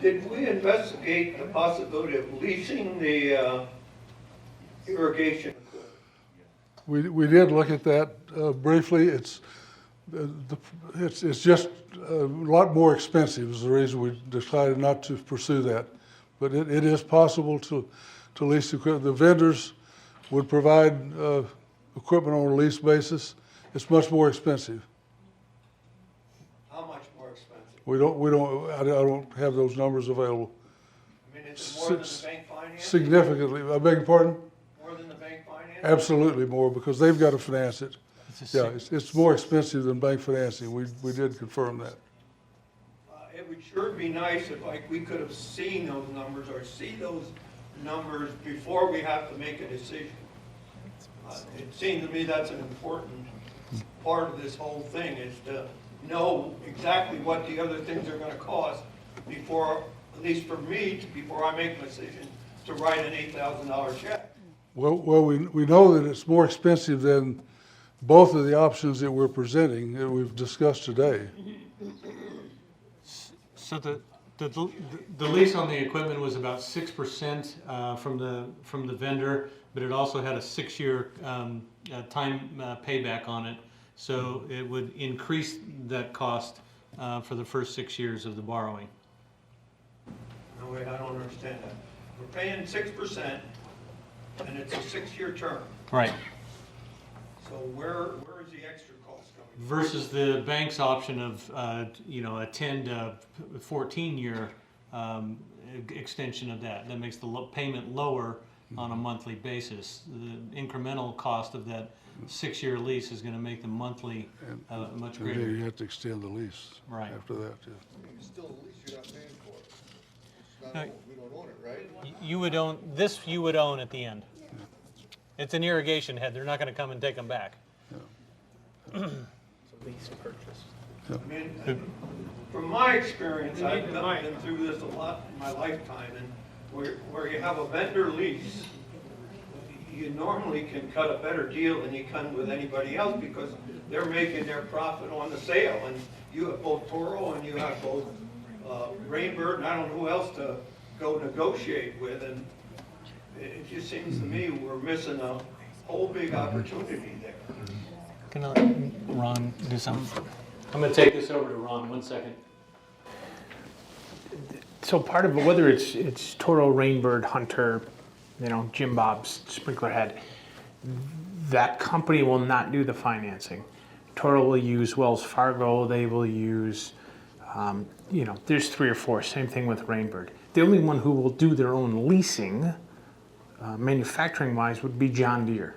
Did we investigate the possibility of leasing the irrigation? We did look at that briefly. It's just a lot more expensive is the reason we decided not to pursue that. But it is possible to lease equipment. The vendors would provide equipment on a lease basis. It's much more expensive. How much more expensive? I don't have those numbers available. I mean, Is it more than the bank finance? significantly. I beg your pardon? More than the bank finance? Absolutely more, because they've got to finance it. It's a Yeah, it's more expensive than bank financing. We did confirm that. It would sure be nice if like we could have seen those numbers or see those numbers before we have to make a decision. It seems to me that's an important part of this whole thing, is to know exactly what the other things are gonna cost before, at least for me, before I make a decision to write an $8,000 check. Well, we know that it's more expensive than both of the options that we're presenting, that we've discussed today. So the lease on the equipment was about 6% from the vendor, but it also had a 6-year time payback on it. So it would increase that cost for the first 6 years of the borrowing. No, wait, I don't understand that. We're paying 6% and it's a 6-year term. Right. So where is the extra cost coming from? Versus the bank's option of, a 10 to 14-year extension of that. That makes the payment lower on a monthly basis. The incremental cost of that 6-year lease is going to make the monthly much And then greater. you have to extend the lease Right. after that, yeah. It's still a lease, you're not paying for it. It's No. not, we don't own it, right? You would own this. You would own at the end. It's an irrigation head. They're not going to come and take them back. I mean, from my experience, I've been through this a lot in my lifetime, and where you have a vendor lease, you normally can cut a better deal than you can with anybody else because they're making their profit on the sale. And you have both Toro and you have both Rainbird, and I don't know who else to go negotiate with. And it just seems to me we're missing a whole big opportunity there. Can I let Ron do something? I'm going to take this over to Ron. 1 second. So part of it, whether it's Toro, Rainbird, Hunter, Jim Bob's sprinkler head, that company will not do the financing. Toro will use Wells Fargo. They will use, there's 3 or 4. Same thing with Rainbird. The only one who will do their own leasing, manufacturing-wise, would be John Deere.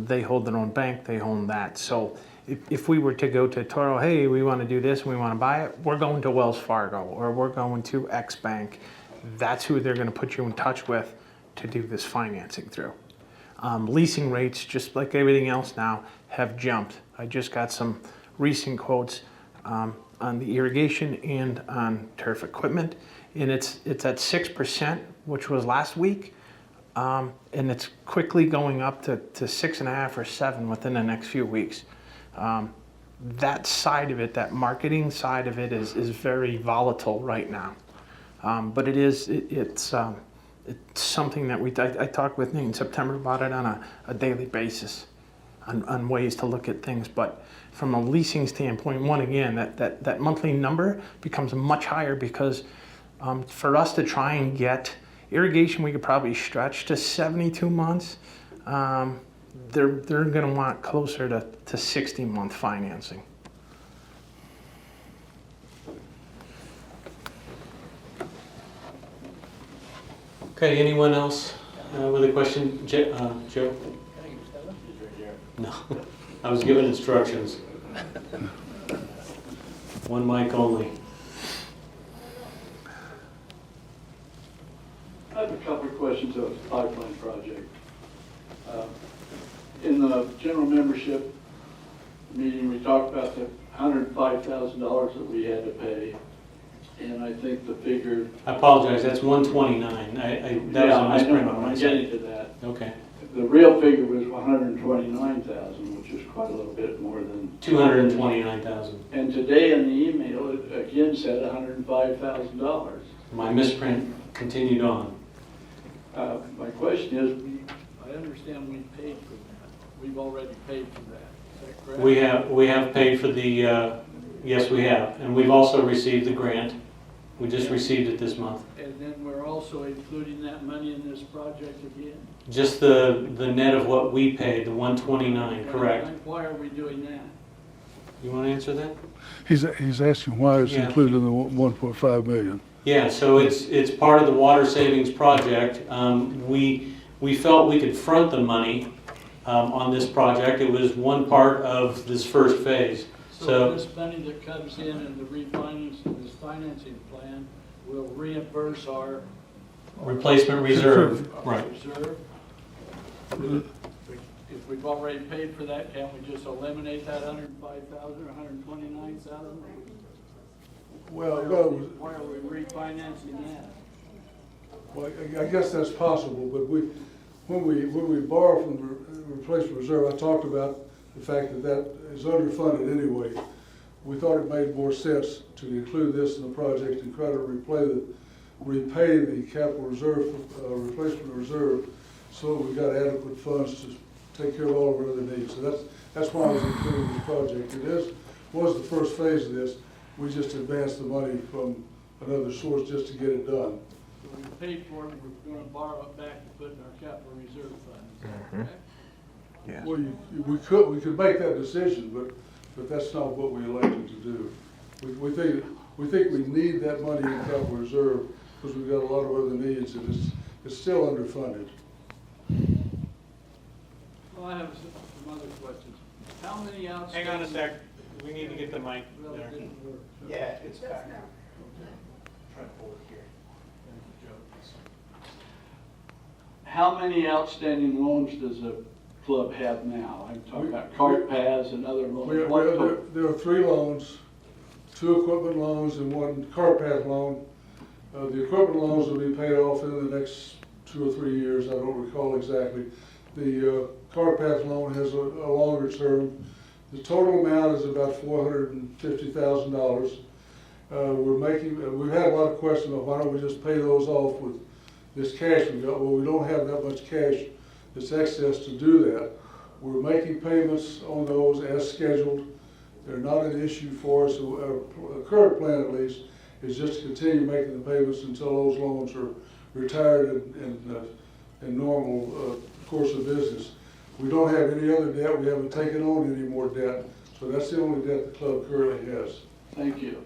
They hold their own bank. They own that. So if we were to go to Toro, hey, we want to do this and we want to buy it, we're going to Wells Fargo or we're going to X Bank. That's who they're going to put you in touch with to do this financing through. Leasing rates, just like everything else now, have jumped. I just got some recent quotes on the irrigation and on turf equipment, and it's at 6%, which was last week, and it's quickly going up to 6.5 or 7 within the next few weeks. That side of it, that marketing side of it, is very volatile right now. But it's something that I talked with Nate in September about it on a daily basis, on ways to look at things. But from a leasing standpoint, that monthly number becomes much higher because for us to try and get irrigation, we could probably stretch to 72 months. They're going to want closer to 60-month financing. Okay, anyone else with a question? Joe? No, I was given instructions. One mic only. I have a couple of questions of the pipeline project. In the general membership meeting, we talked about the $105,000 that we had to pay. And I think the figure... I apologize, that's 129. That was a misprint on my I'm side. getting to that. Okay. The real figure was $129,000, which is quite a little bit more than... 229,000. And today in the email, it again said $105,000. My misprint continued on. My question is, I understand we paid for that. We've already paid for that. Is that correct? We have paid for the, yes we have, and we've also received the grant. We just received it this month. And then we're also including that money in this project again? Just the net of what we paid, the 129, correct? Why are we doing that? You want to answer that? He's asking why it's Yeah. included in the 1.5 million. Yeah, so it's part of the water savings project. We felt we could front the money on this project. It was one part of this first phase. So this money that comes in the refinancing, this financing plan will reimburse our Replacement reserve, right. reserve. If we've already paid for that, can we just eliminate that 105,000 or 129,000? Well, Why are we refinancing that? well, I guess that's possible, but when we borrow from the replacement reserve, I talked about the fact that that is underfunded anyway. We thought it made more sense to include this in the project and try to repay the capital reserve, replacement reserve, so that we got adequate funds to take care of all of our other needs. So that's why I was including this project. It was the first phase of this. We just advanced the money from another source just to get it done. So we paid for it, we're gonna borrow it back and put in our capital reserve fund, is that correct? Yeah. Well, we could make that decision, but that's not what we elected to do. We think we need that money in capital reserve because we've got a lot of other needs, and it's still underfunded. Well, I have some other questions. How many outstanding? Hang on a sec, we need to get the mic Well, it there. didn't work. Yeah, it's back now. Okay. Try to pull it here. How many outstanding loans does the club have now? I'm talking about cart paths and other loans. There are 3 loans, 2 equipment loans and 1 car path loan. The equipment loans will be paid off in the next 2 or 3 years, I don't recall exactly. The car path loan has a longer term. The total amount is about $450,000. We've had a lot of questions about why don't we just pay those off with this cash we got. Well, we don't have that much cash that's excess to do that. We're making payments on those as scheduled. They're not an issue for us. Our current plan, at least, is just to continue making the payments until those loans are retired in normal course of business. We don't have any other debt. We haven't taken on any more debt. So that's the only debt the club currently has. Thank you.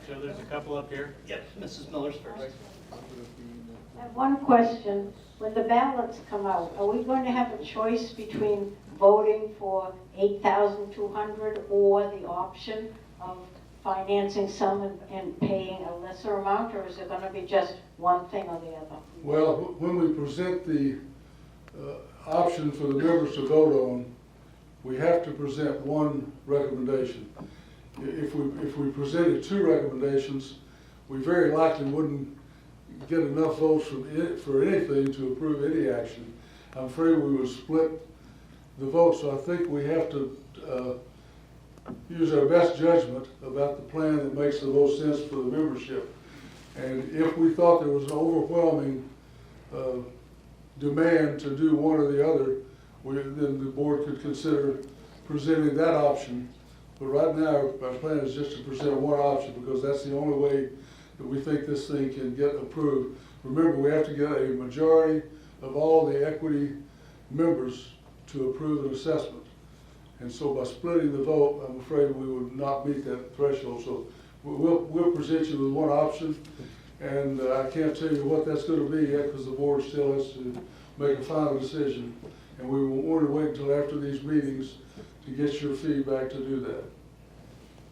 So there's a couple up here. Yep, Mrs. Miller's first. I have one question. When the ballots come out, are we going to have a choice between voting for 8,200 or the option of financing some and paying a lesser amount, or is it going to be just one thing or the other? Well, when we present the option for the members to vote on, we have to present one recommendation. If we presented 2 recommendations, we very likely wouldn't get enough votes for anything to approve any action. I'm afraid we would split the vote, so I think we have to use our best judgment about the plan that makes the most sense for the membership. And if we thought there was an overwhelming demand to do one or the other, then the board could consider presenting that option. But right now, our plan is just to present one option because that's the only way that we think this thing can get approved. Remember, we have to get a majority of all the equity members to approve an assessment. And so by splitting the vote, I'm afraid we would not meet that threshold. So we'll present you with one option, and I can't tell you what that's going to be yet because the board still has to make a final decision. And we will want to wait until after these meetings to get your feedback to do that.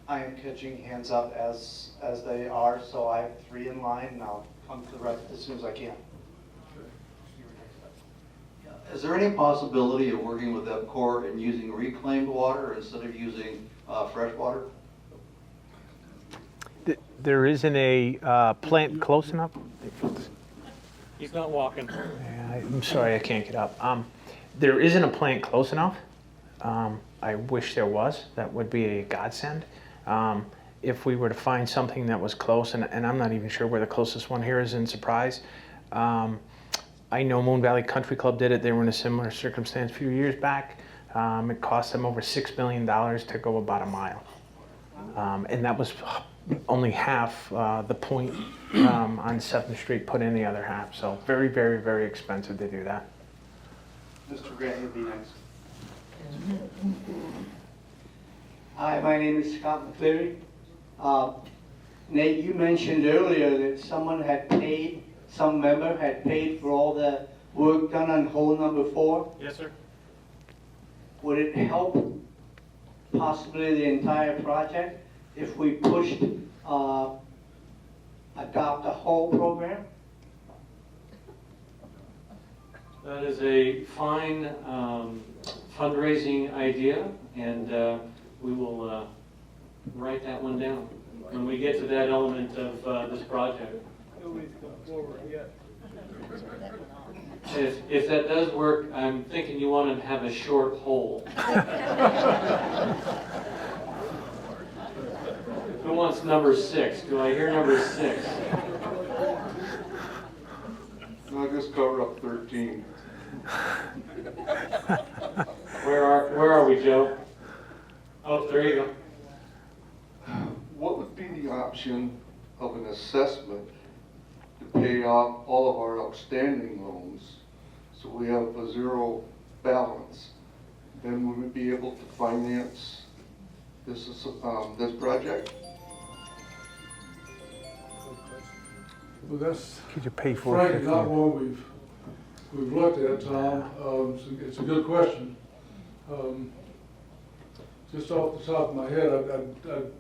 I am catching hands up as they are, so I have 3 in line, and I'll come to the rest as soon as I can. Is there any possibility of working with EPCOR and using reclaimed water instead of using fresh water? There isn't a plant close enough. He's not walking. Yeah, I'm sorry, I can't get up. There isn't a plant close enough. I wish there was. That would be a godsend. If we were to find something that was close, and I'm not even sure where the closest one here is in Surprise. I know Moon Valley Country Club did it. They were in a similar circumstance a few years back. It cost them over $6 million to go about a mile. And that was only half the point on 7th Street put in the other half. So very, very, very expensive to do that. Mr. Grant, you'll be next. Hi, my name is Scott McCleary. Nate, you mentioned earlier that some member had paid for all the work done on hole number 4. Yes, sir. Would it help possibly the entire project if we pushed adopt a whole program? That is a fine fundraising idea, and we will write that one down when we get to that element of this project. Nobody's come forward yet. If that does work, I'm thinking you want to have a short hole. Who wants number 6? Do I hear number 6? No, just cover up 13. Where are we, Joe? Oh, there you go. What would be the option of an assessment to pay off all of our outstanding loans so we have a zero balance? Then we would be able to finance this project? Well, that's Could you pay for it? frankly not one we've looked at, Tom. It's a good question. Just off the top of my head,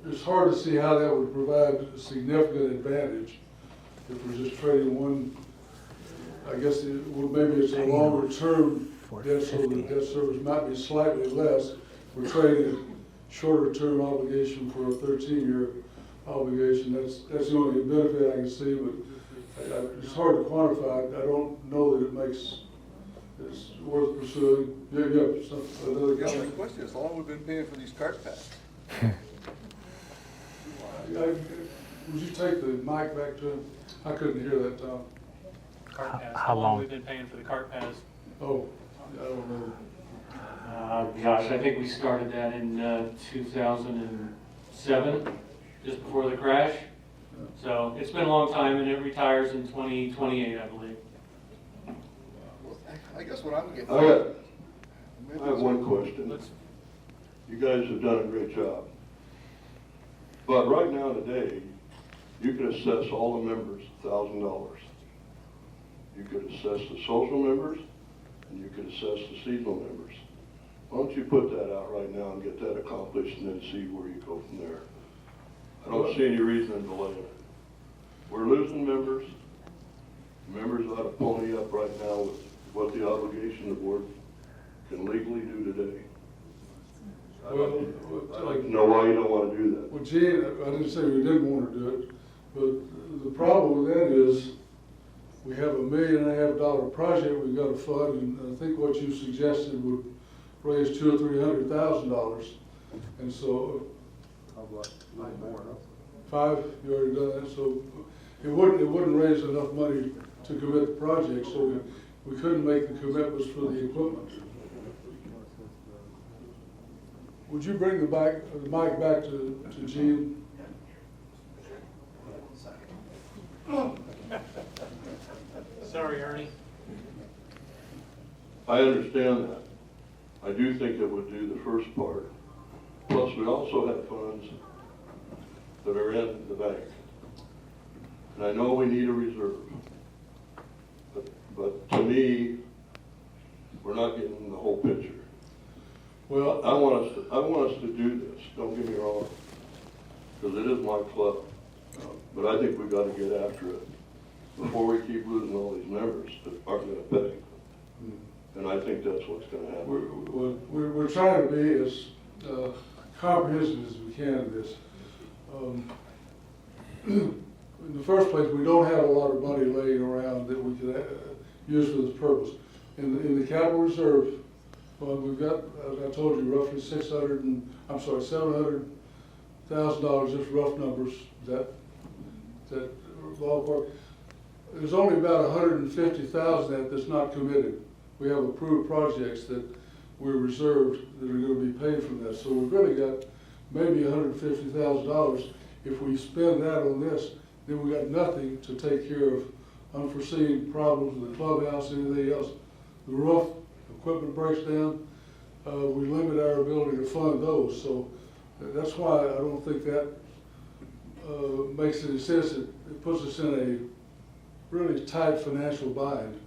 it's hard to see how that would provide a significant advantage if we're just trading one. I guess maybe it's a longer term debt, so the debt service might be slightly less. We're trading a shorter term obligation for a 13-year obligation. That's the only benefit I can see, but it's hard to quantify. I don't know that it's worth pursuing. Another That's guy. the question, is how long we've been paying for these cart packs? Would you take the mic back to him? I couldn't hear that, Tom. Cart pass. How long? We've been paying for the cart pass? Oh, I don't know. Gosh, I think we started that in 2007, just before the crash. So it's been a long time, and it retires in 2028, I believe. I guess what I'm getting. I have one question. You guys have done a great job. But right now today, you could assess all the members $1,000. You could assess the social members, and you could assess the seasonal members. Why don't you put that out right now and get that accomplished and then see where you go from there? I don't see any reason in delaying it. We're losing members. Members ought to pony up right now with what the obligation the board can legally do today. I'd like to know why you don't want to do that. Well, Gene, I didn't say we didn't want to do it, but the problem with that is we have $1.5 million project we've got to fund, and I think what you suggested would raise $200,000 or $300,000. And so, How about more? 5, you already done that, so it wouldn't raise enough money to commit the project, so we couldn't make the commitments for the equipment. Would you bring the mic back to Gene? Sorry, Ernie. I understand that. I do think it would do the first part. Plus, we also have funds that are in the bank. And I know we need a reserve. But to me, we're not getting the whole picture. Well, I want us to do this, don't get me wrong, because it is my club. But I think we've got to get after it before we keep losing all these members that aren't going to pay. And I think that's what's going to happen. we're trying to be as comprehensive as we can in this. In the first place, we don't have a lot of money laying around that we could use for this purpose. In the capital reserve fund, we've got, as I told you, roughly $700,000, just rough numbers. That ballpark. There's only about $150,000 that's not committed. We have approved projects that we're reserved that are going to be paid from that. So we've really got maybe $150,000. If we spend that on this, then we got nothing to take care of unforeseen problems with the clubhouse, anything else. The roof, equipment breaks down, we limit our ability to fund those. So That's why I don't think that makes any sense. It puts us in a really tight financial bind.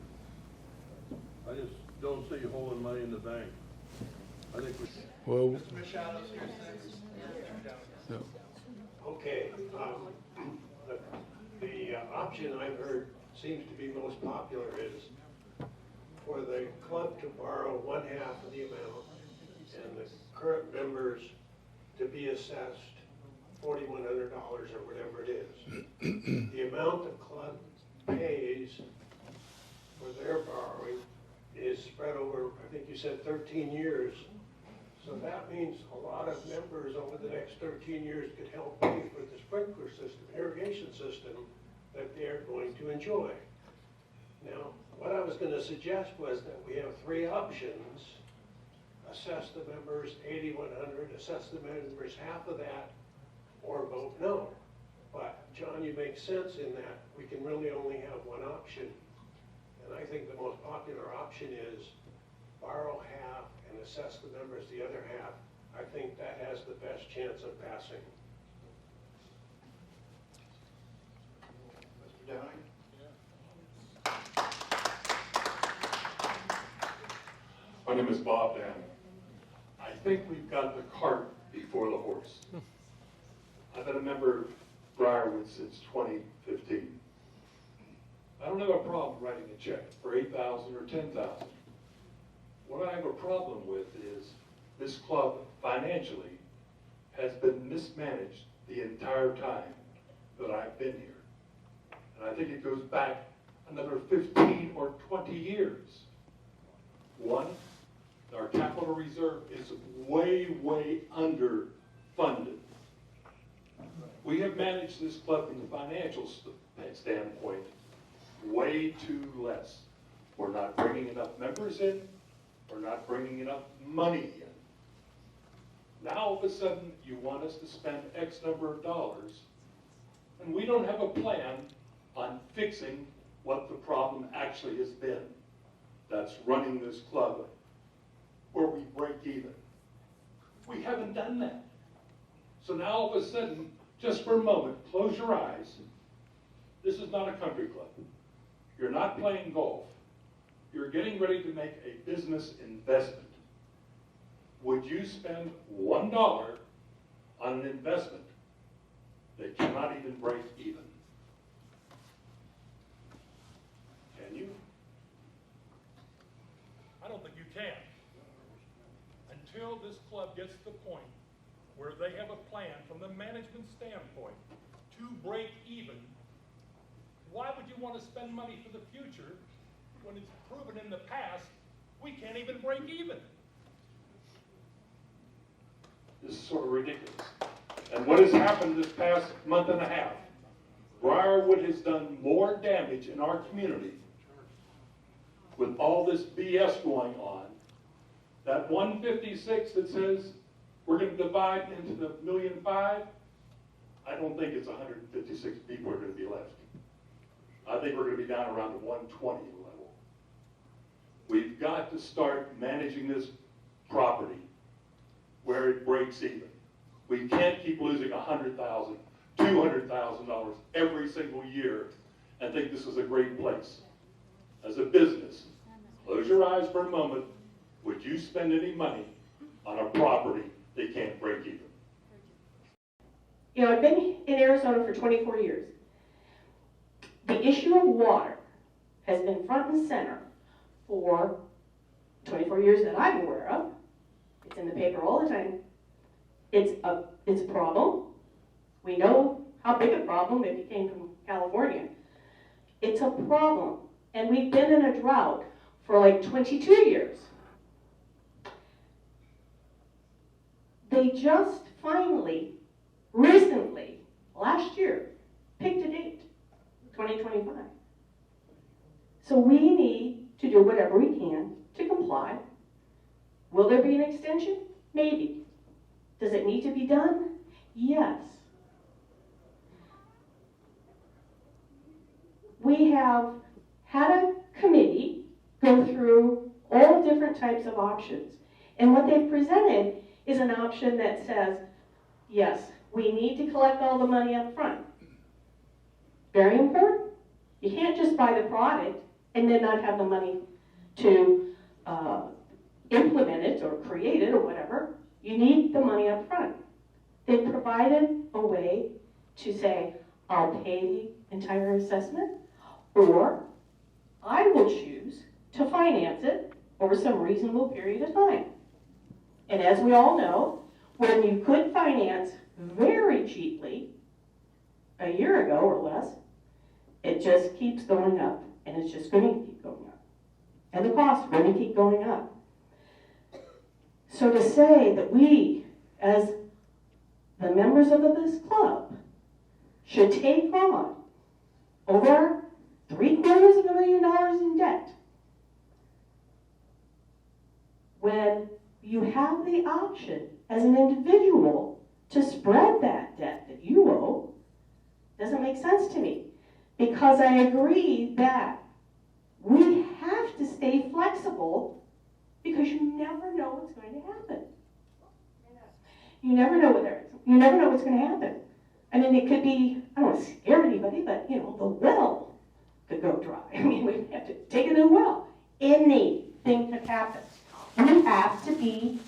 I just don't see you holding money in the bank. I think we. Well, yeah. Okay, the option I've heard seems to be most popular is for the club to borrow one half of the amount and the current members to be assessed $4,100 or whatever it is. The amount the club pays for their borrowing is spread over, I think you said 13 years. So that means a lot of members over the next 13 years could help pay for the sprinkler system, irrigation system that they're going to enjoy. Now, what I was going to suggest was that we have three options. Assess the members $8,100, assess the members half of that, or vote no. But John, you make sense in that we can really only have one option. And I think the most popular option is borrow half and assess the members the other half. I think that has the best chance of passing. Mr. Downing? My name is Bob Downing. I think we've got the cart before the horse. I've been a member of Briarwood since 2015. I don't have a problem writing a check for $8,000 or $10,000. What I have a problem with is this club financially has been mismanaged the entire time that I've been here. And I think it goes back another 15 or 20 years. One, our capital reserve is way, way underfunded. We have managed this club from the financial standpoint way too less. We're not bringing enough members in. We're not bringing enough money in. Now all of a sudden you want us to spend X number of dollars, and we don't have a plan on fixing what the problem actually has been. That's running this club where we break even. We haven't done that. So now all of a sudden, just for a moment, close your eyes. This is not a country club. You're not playing golf. You're getting ready to make a business investment. Would you spend $1 on an investment that cannot even break even? Can you? I don't think you can. Until this club gets to the point where they have a plan from the management standpoint to break even, why would you want to spend money for the future when it's proven in the past we can't even break even? This is sort of ridiculous. And what has happened this past month and a half? Briarwood has done more damage in our community with all this BS going on. That 156 that says we're going to divide into the 1.5 million, I don't think it's 156 people are going to be left. I think we're going to be down around the 120 level. We've got to start managing this property where it breaks even. We can't keep losing $100,000, $200,000 every single year and think this is a great place. As a business, close your eyes for a moment. Would you spend any money on a property that can't break even? You know, I've been in Arizona for 24 years. The issue of water has been front and center for 24 years that I'm aware of. It's in the paper all the time. It's a problem. We know how big a problem if you came from California. It's a problem. And we've been in a drought for like 22 years. They just finally, recently, last year, picked a date, 2025. So we need to do whatever we can to comply. Will there be an extension? Maybe. Does it need to be done? Yes. We have had a committee go through all different types of options. And what they've presented is an option that says, Yes, we need to collect all the money up front. Very important. You can't just buy the product and then not have the money to implement it or create it or whatever. You need the money up front. They provided a way to say, I'll pay the entire assessment, or I will choose to finance it over some reasonable period of time. And as we all know, when you could finance very cheaply a year ago or less, it just keeps going up, and it's just going to keep going up. And the costs are going to keep going up. So to say that we, as the members of this club, should take on over $750,000 in debt when you have the option as an individual to spread that debt that you owe, doesn't make sense to me. Because I agree that we have to stay flexible, because you never know what's going to happen. You never know what's going to happen. I mean, it could be, I don't want to scare anybody, but the well could go dry. I mean, we have to take a new well. Anything could happen. We have to be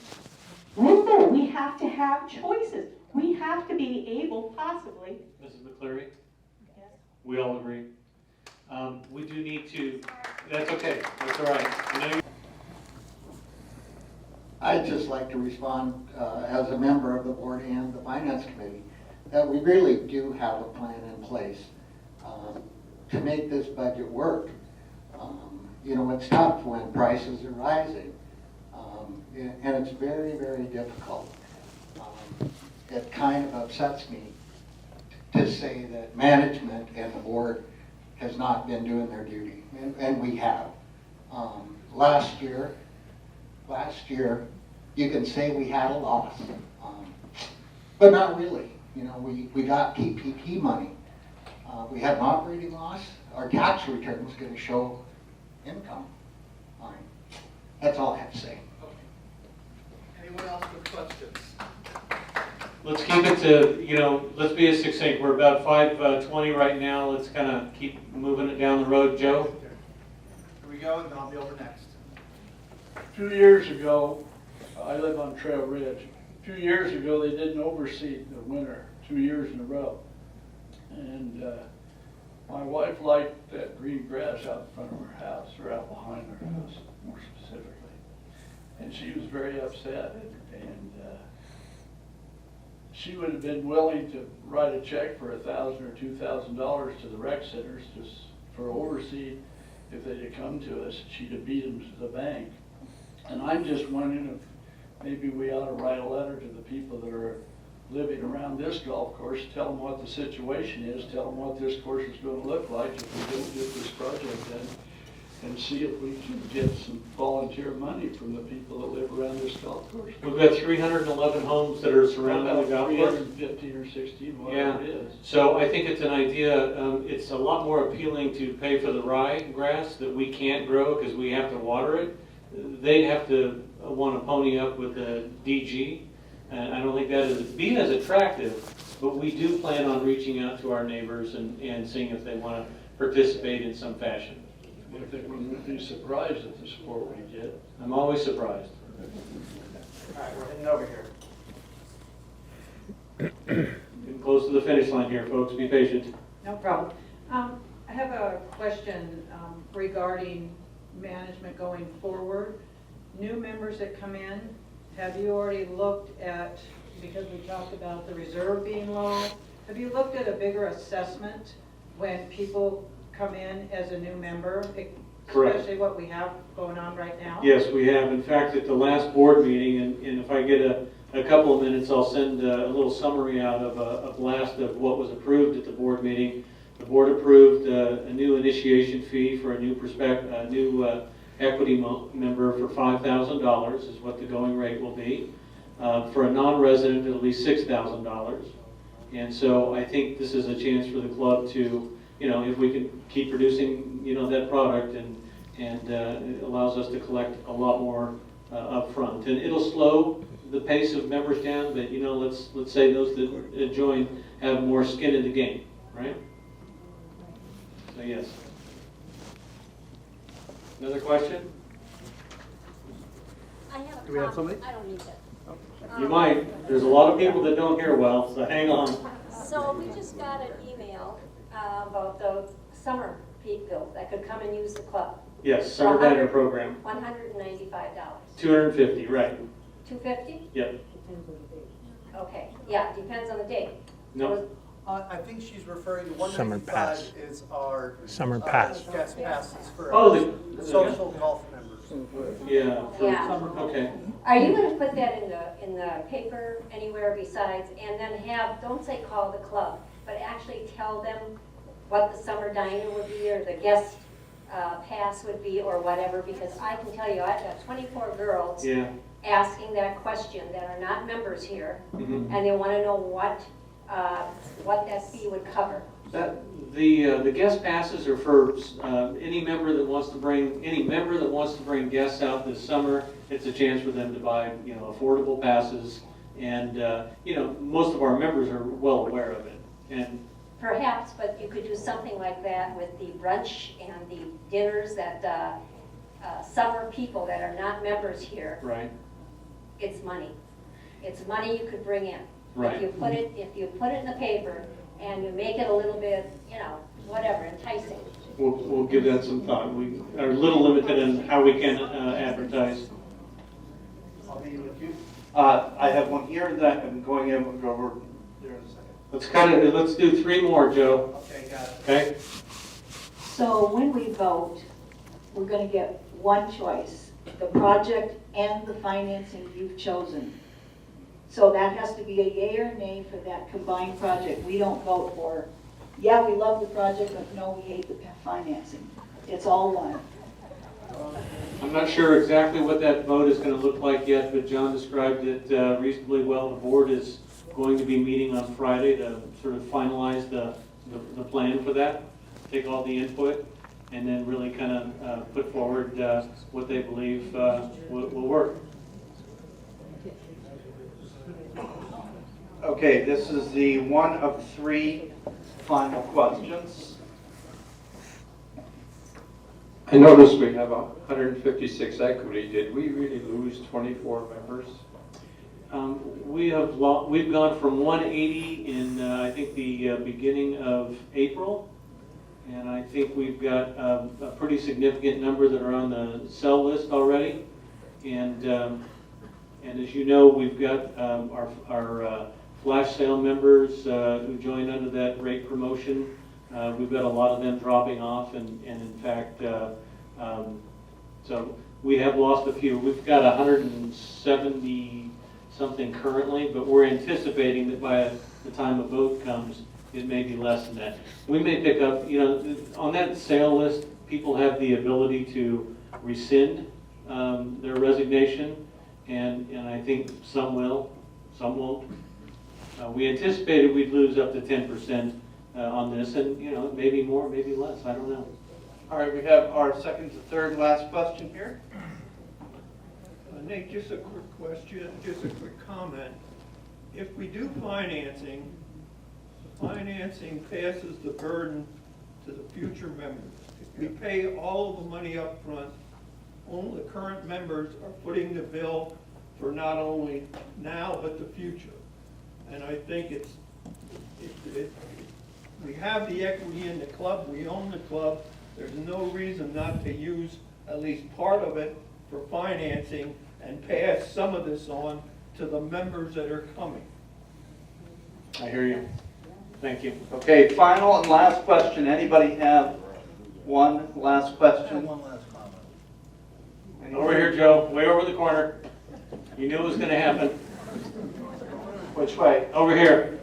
nimble. We have to have choices. We have to be able, possibly. Mrs. McCleary? Yes. We all agree. We do need to, that's okay, that's all right. I know I'd just like to respond as a member of the board and the finance committee that we really do have a plan in place to make this budget work. It's tough when prices are rising, and it's very, very difficult. It kind of upsets me to say that management and the board has not been doing their duty, and we have. Last year, you can say we had a loss, but not really. We got PPP money. We had an operating loss. Our tax return was going to show income. That's all I have to say. Anyone else with questions? let's keep it to, let's be as succinct. We're about 5:20 right now. Let's kind of keep moving it down the road. Joe? Here we go, and I'll be over next. 2 years ago, I live on Trail Ridge. 2 years ago, they didn't overseed the winter, 2 years in a row. And my wife liked that green grass out in front of her house, or out behind her house, more specifically. And she was very upset, and she would have been willing to write a check for $1,000 or $2,000 to the rec centers just for overseed. If they'd have come to us, she'd have beat them to the bank. And I'm just wondering if maybe we ought to write a letter to the people that are living around this golf course, tell them what the situation is, tell them what this course is going to look like if we don't get this project done, and see if we can get some volunteer money from the people that live around this golf course. We've got 311 homes that are surrounding the golf course. 315 or 16, whatever it is. So I think it's an idea, it's a lot more appealing to pay for the ryegrass that we can't grow because we have to water it. They'd have to want to pony up with the DG, and I don't think that is be as attractive, but we do plan on reaching out to our neighbors and seeing if they want to participate in some fashion. I think we would be surprised at the support we get. I'm always surprised. All right, we're heading over here. Getting close to the finish line here, folks. Be patient. No problem. I have a question regarding management going forward. New members that come in, have you already looked at, because we talked about the reserve being low, have you looked at a bigger assessment when people come in as a new member, Correct. especially what we have going on right now? Yes, we have. In fact, at the last board meeting, and if I get a couple of minutes, I'll send a little summary out of a blast of what was approved at the board meeting. The board approved a new initiation fee for a new equity member for $5,000 is what the going rate will be. For a non-resident, it'll be $6,000. And so I think this is a chance for the club to, if we can keep producing, that product, and it allows us to collect a lot more up front. And it'll slow the pace of members down, but you know, let's say those that join have more skin in the game, right? So yes. Another question? I have a Do we have comment. somebody? I don't need that. You might. There's a lot of people that don't hear well, so hang on. So we just got an email about the summer people that could come and use the club. Yes, summer dining program. $195. 250, right? 250? Yep. Okay. Yeah, depends on the date. No. I think she's referring to Summer pass. 195 is our Summer pass. guest passes for Oh, the social golf members. Yeah. Yeah. Okay. Are you going to put that in the paper anywhere besides, and then don't say call the club, but actually tell them what the summer diner would be or the guest pass would be or whatever? Because I can tell you, I've got 24 girls asking that question that are not members here, and they want to know what that fee would cover. The guest passes are for any member that wants to bring guests out this summer. It's a chance for them to buy affordable passes, and most of our members are well aware of it. And Perhaps, but you could do something like that with the brunch and the dinners that summer people that are not members here. right. It's money. It's money you could bring in. Right. If you put it in the paper and you make it a little bit, whatever, enticing. We'll give that some thought. We are a little limited in how we can advertise. I'll be with you. I have one here that I'm going in, we'll go over there in a second. Let's do 3 more, Joe. Okay, got it. Okay. So when we vote, we're going to get one choice, the project and the financing you've chosen. So that has to be a yay or nay for that combined project. We don't vote for, yeah, we love the project, but no, we hate the financing. It's all one. I'm not sure exactly what that vote is going to look like yet, but John described it reasonably well. The board is going to be meeting on Friday to sort of finalize the plan for that, take all the input, and then really kind of put forward what they believe will work. Okay, this is the one of 3 final questions. I noticed we have 156 equity. Did we really lose 24 members? We've gone from 180 in I think the beginning of April, and I think we've got a pretty significant number that are on the sell list already. And as you know, we've got our flash sale members who joined under that rate promotion. We've got a lot of them dropping off, and in fact, so we have lost a few. We've got 170 something currently, but we're anticipating that by the time a vote comes, it may be less than that. We may pick up, on that sale list, people have the ability to rescind their resignation, and I think some will, some won't. We anticipated we'd lose up to 10% on this, and maybe more, maybe less, I don't know. All right, we have our second to third last question here. Nate, just a quick question, just a quick comment. If we do financing, the financing passes the burden to the future members. If we pay all of the money up front, only the current members are footing the bill for not only now, but the future. And I think we have the equity in the club, we own the club, there's no reason not to use at least part of it for financing and pass some of this on to the members that are coming. I hear you. Thank you. Okay, final and last question. Anybody have one last question? One last comment. Over here, Joe, way over the corner. You knew it was going to happen. Which way? Over here.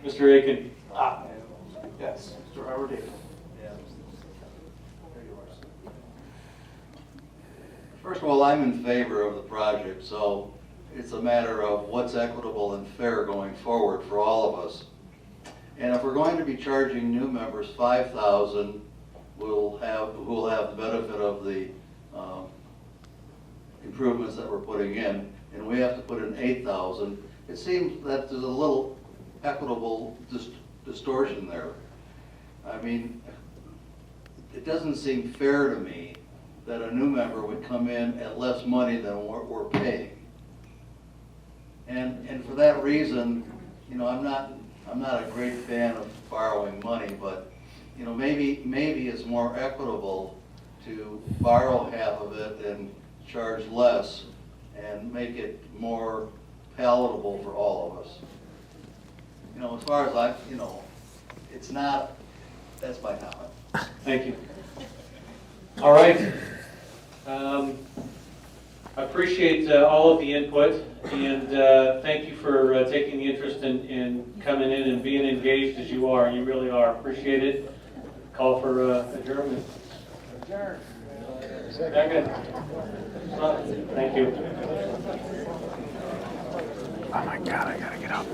Mr. Aiken. Yes, Mr. Robert Aiken. First of all, I'm in favor of the project, so it's a matter of what's equitable and fair going forward for all of us. And if we're going to be charging new members $5,000, who will have the benefit of the improvements that we're putting in, and we have to put in 8,000, it seems that there's a little equitable distortion there. I mean, it doesn't seem fair to me that a new member would come in at less money than what we're paying. And for that reason, you know, I'm not a great fan of borrowing money, but, you know, maybe it's more equitable to borrow half of it and charge less and make it more palatable for all of us. You know, as far as it's not, that's my comment. Thank you. All right. I appreciate all of the input, and thank you for taking the interest in coming in and being engaged as you are. You really are. Appreciate it. Call for adjournment. Adjourn. Second. Thank you. Oh my God, I gotta get up.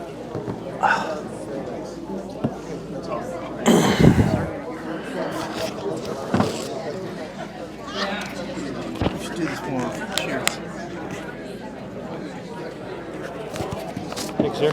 Let's do this one. Cheers. Thanks, sir.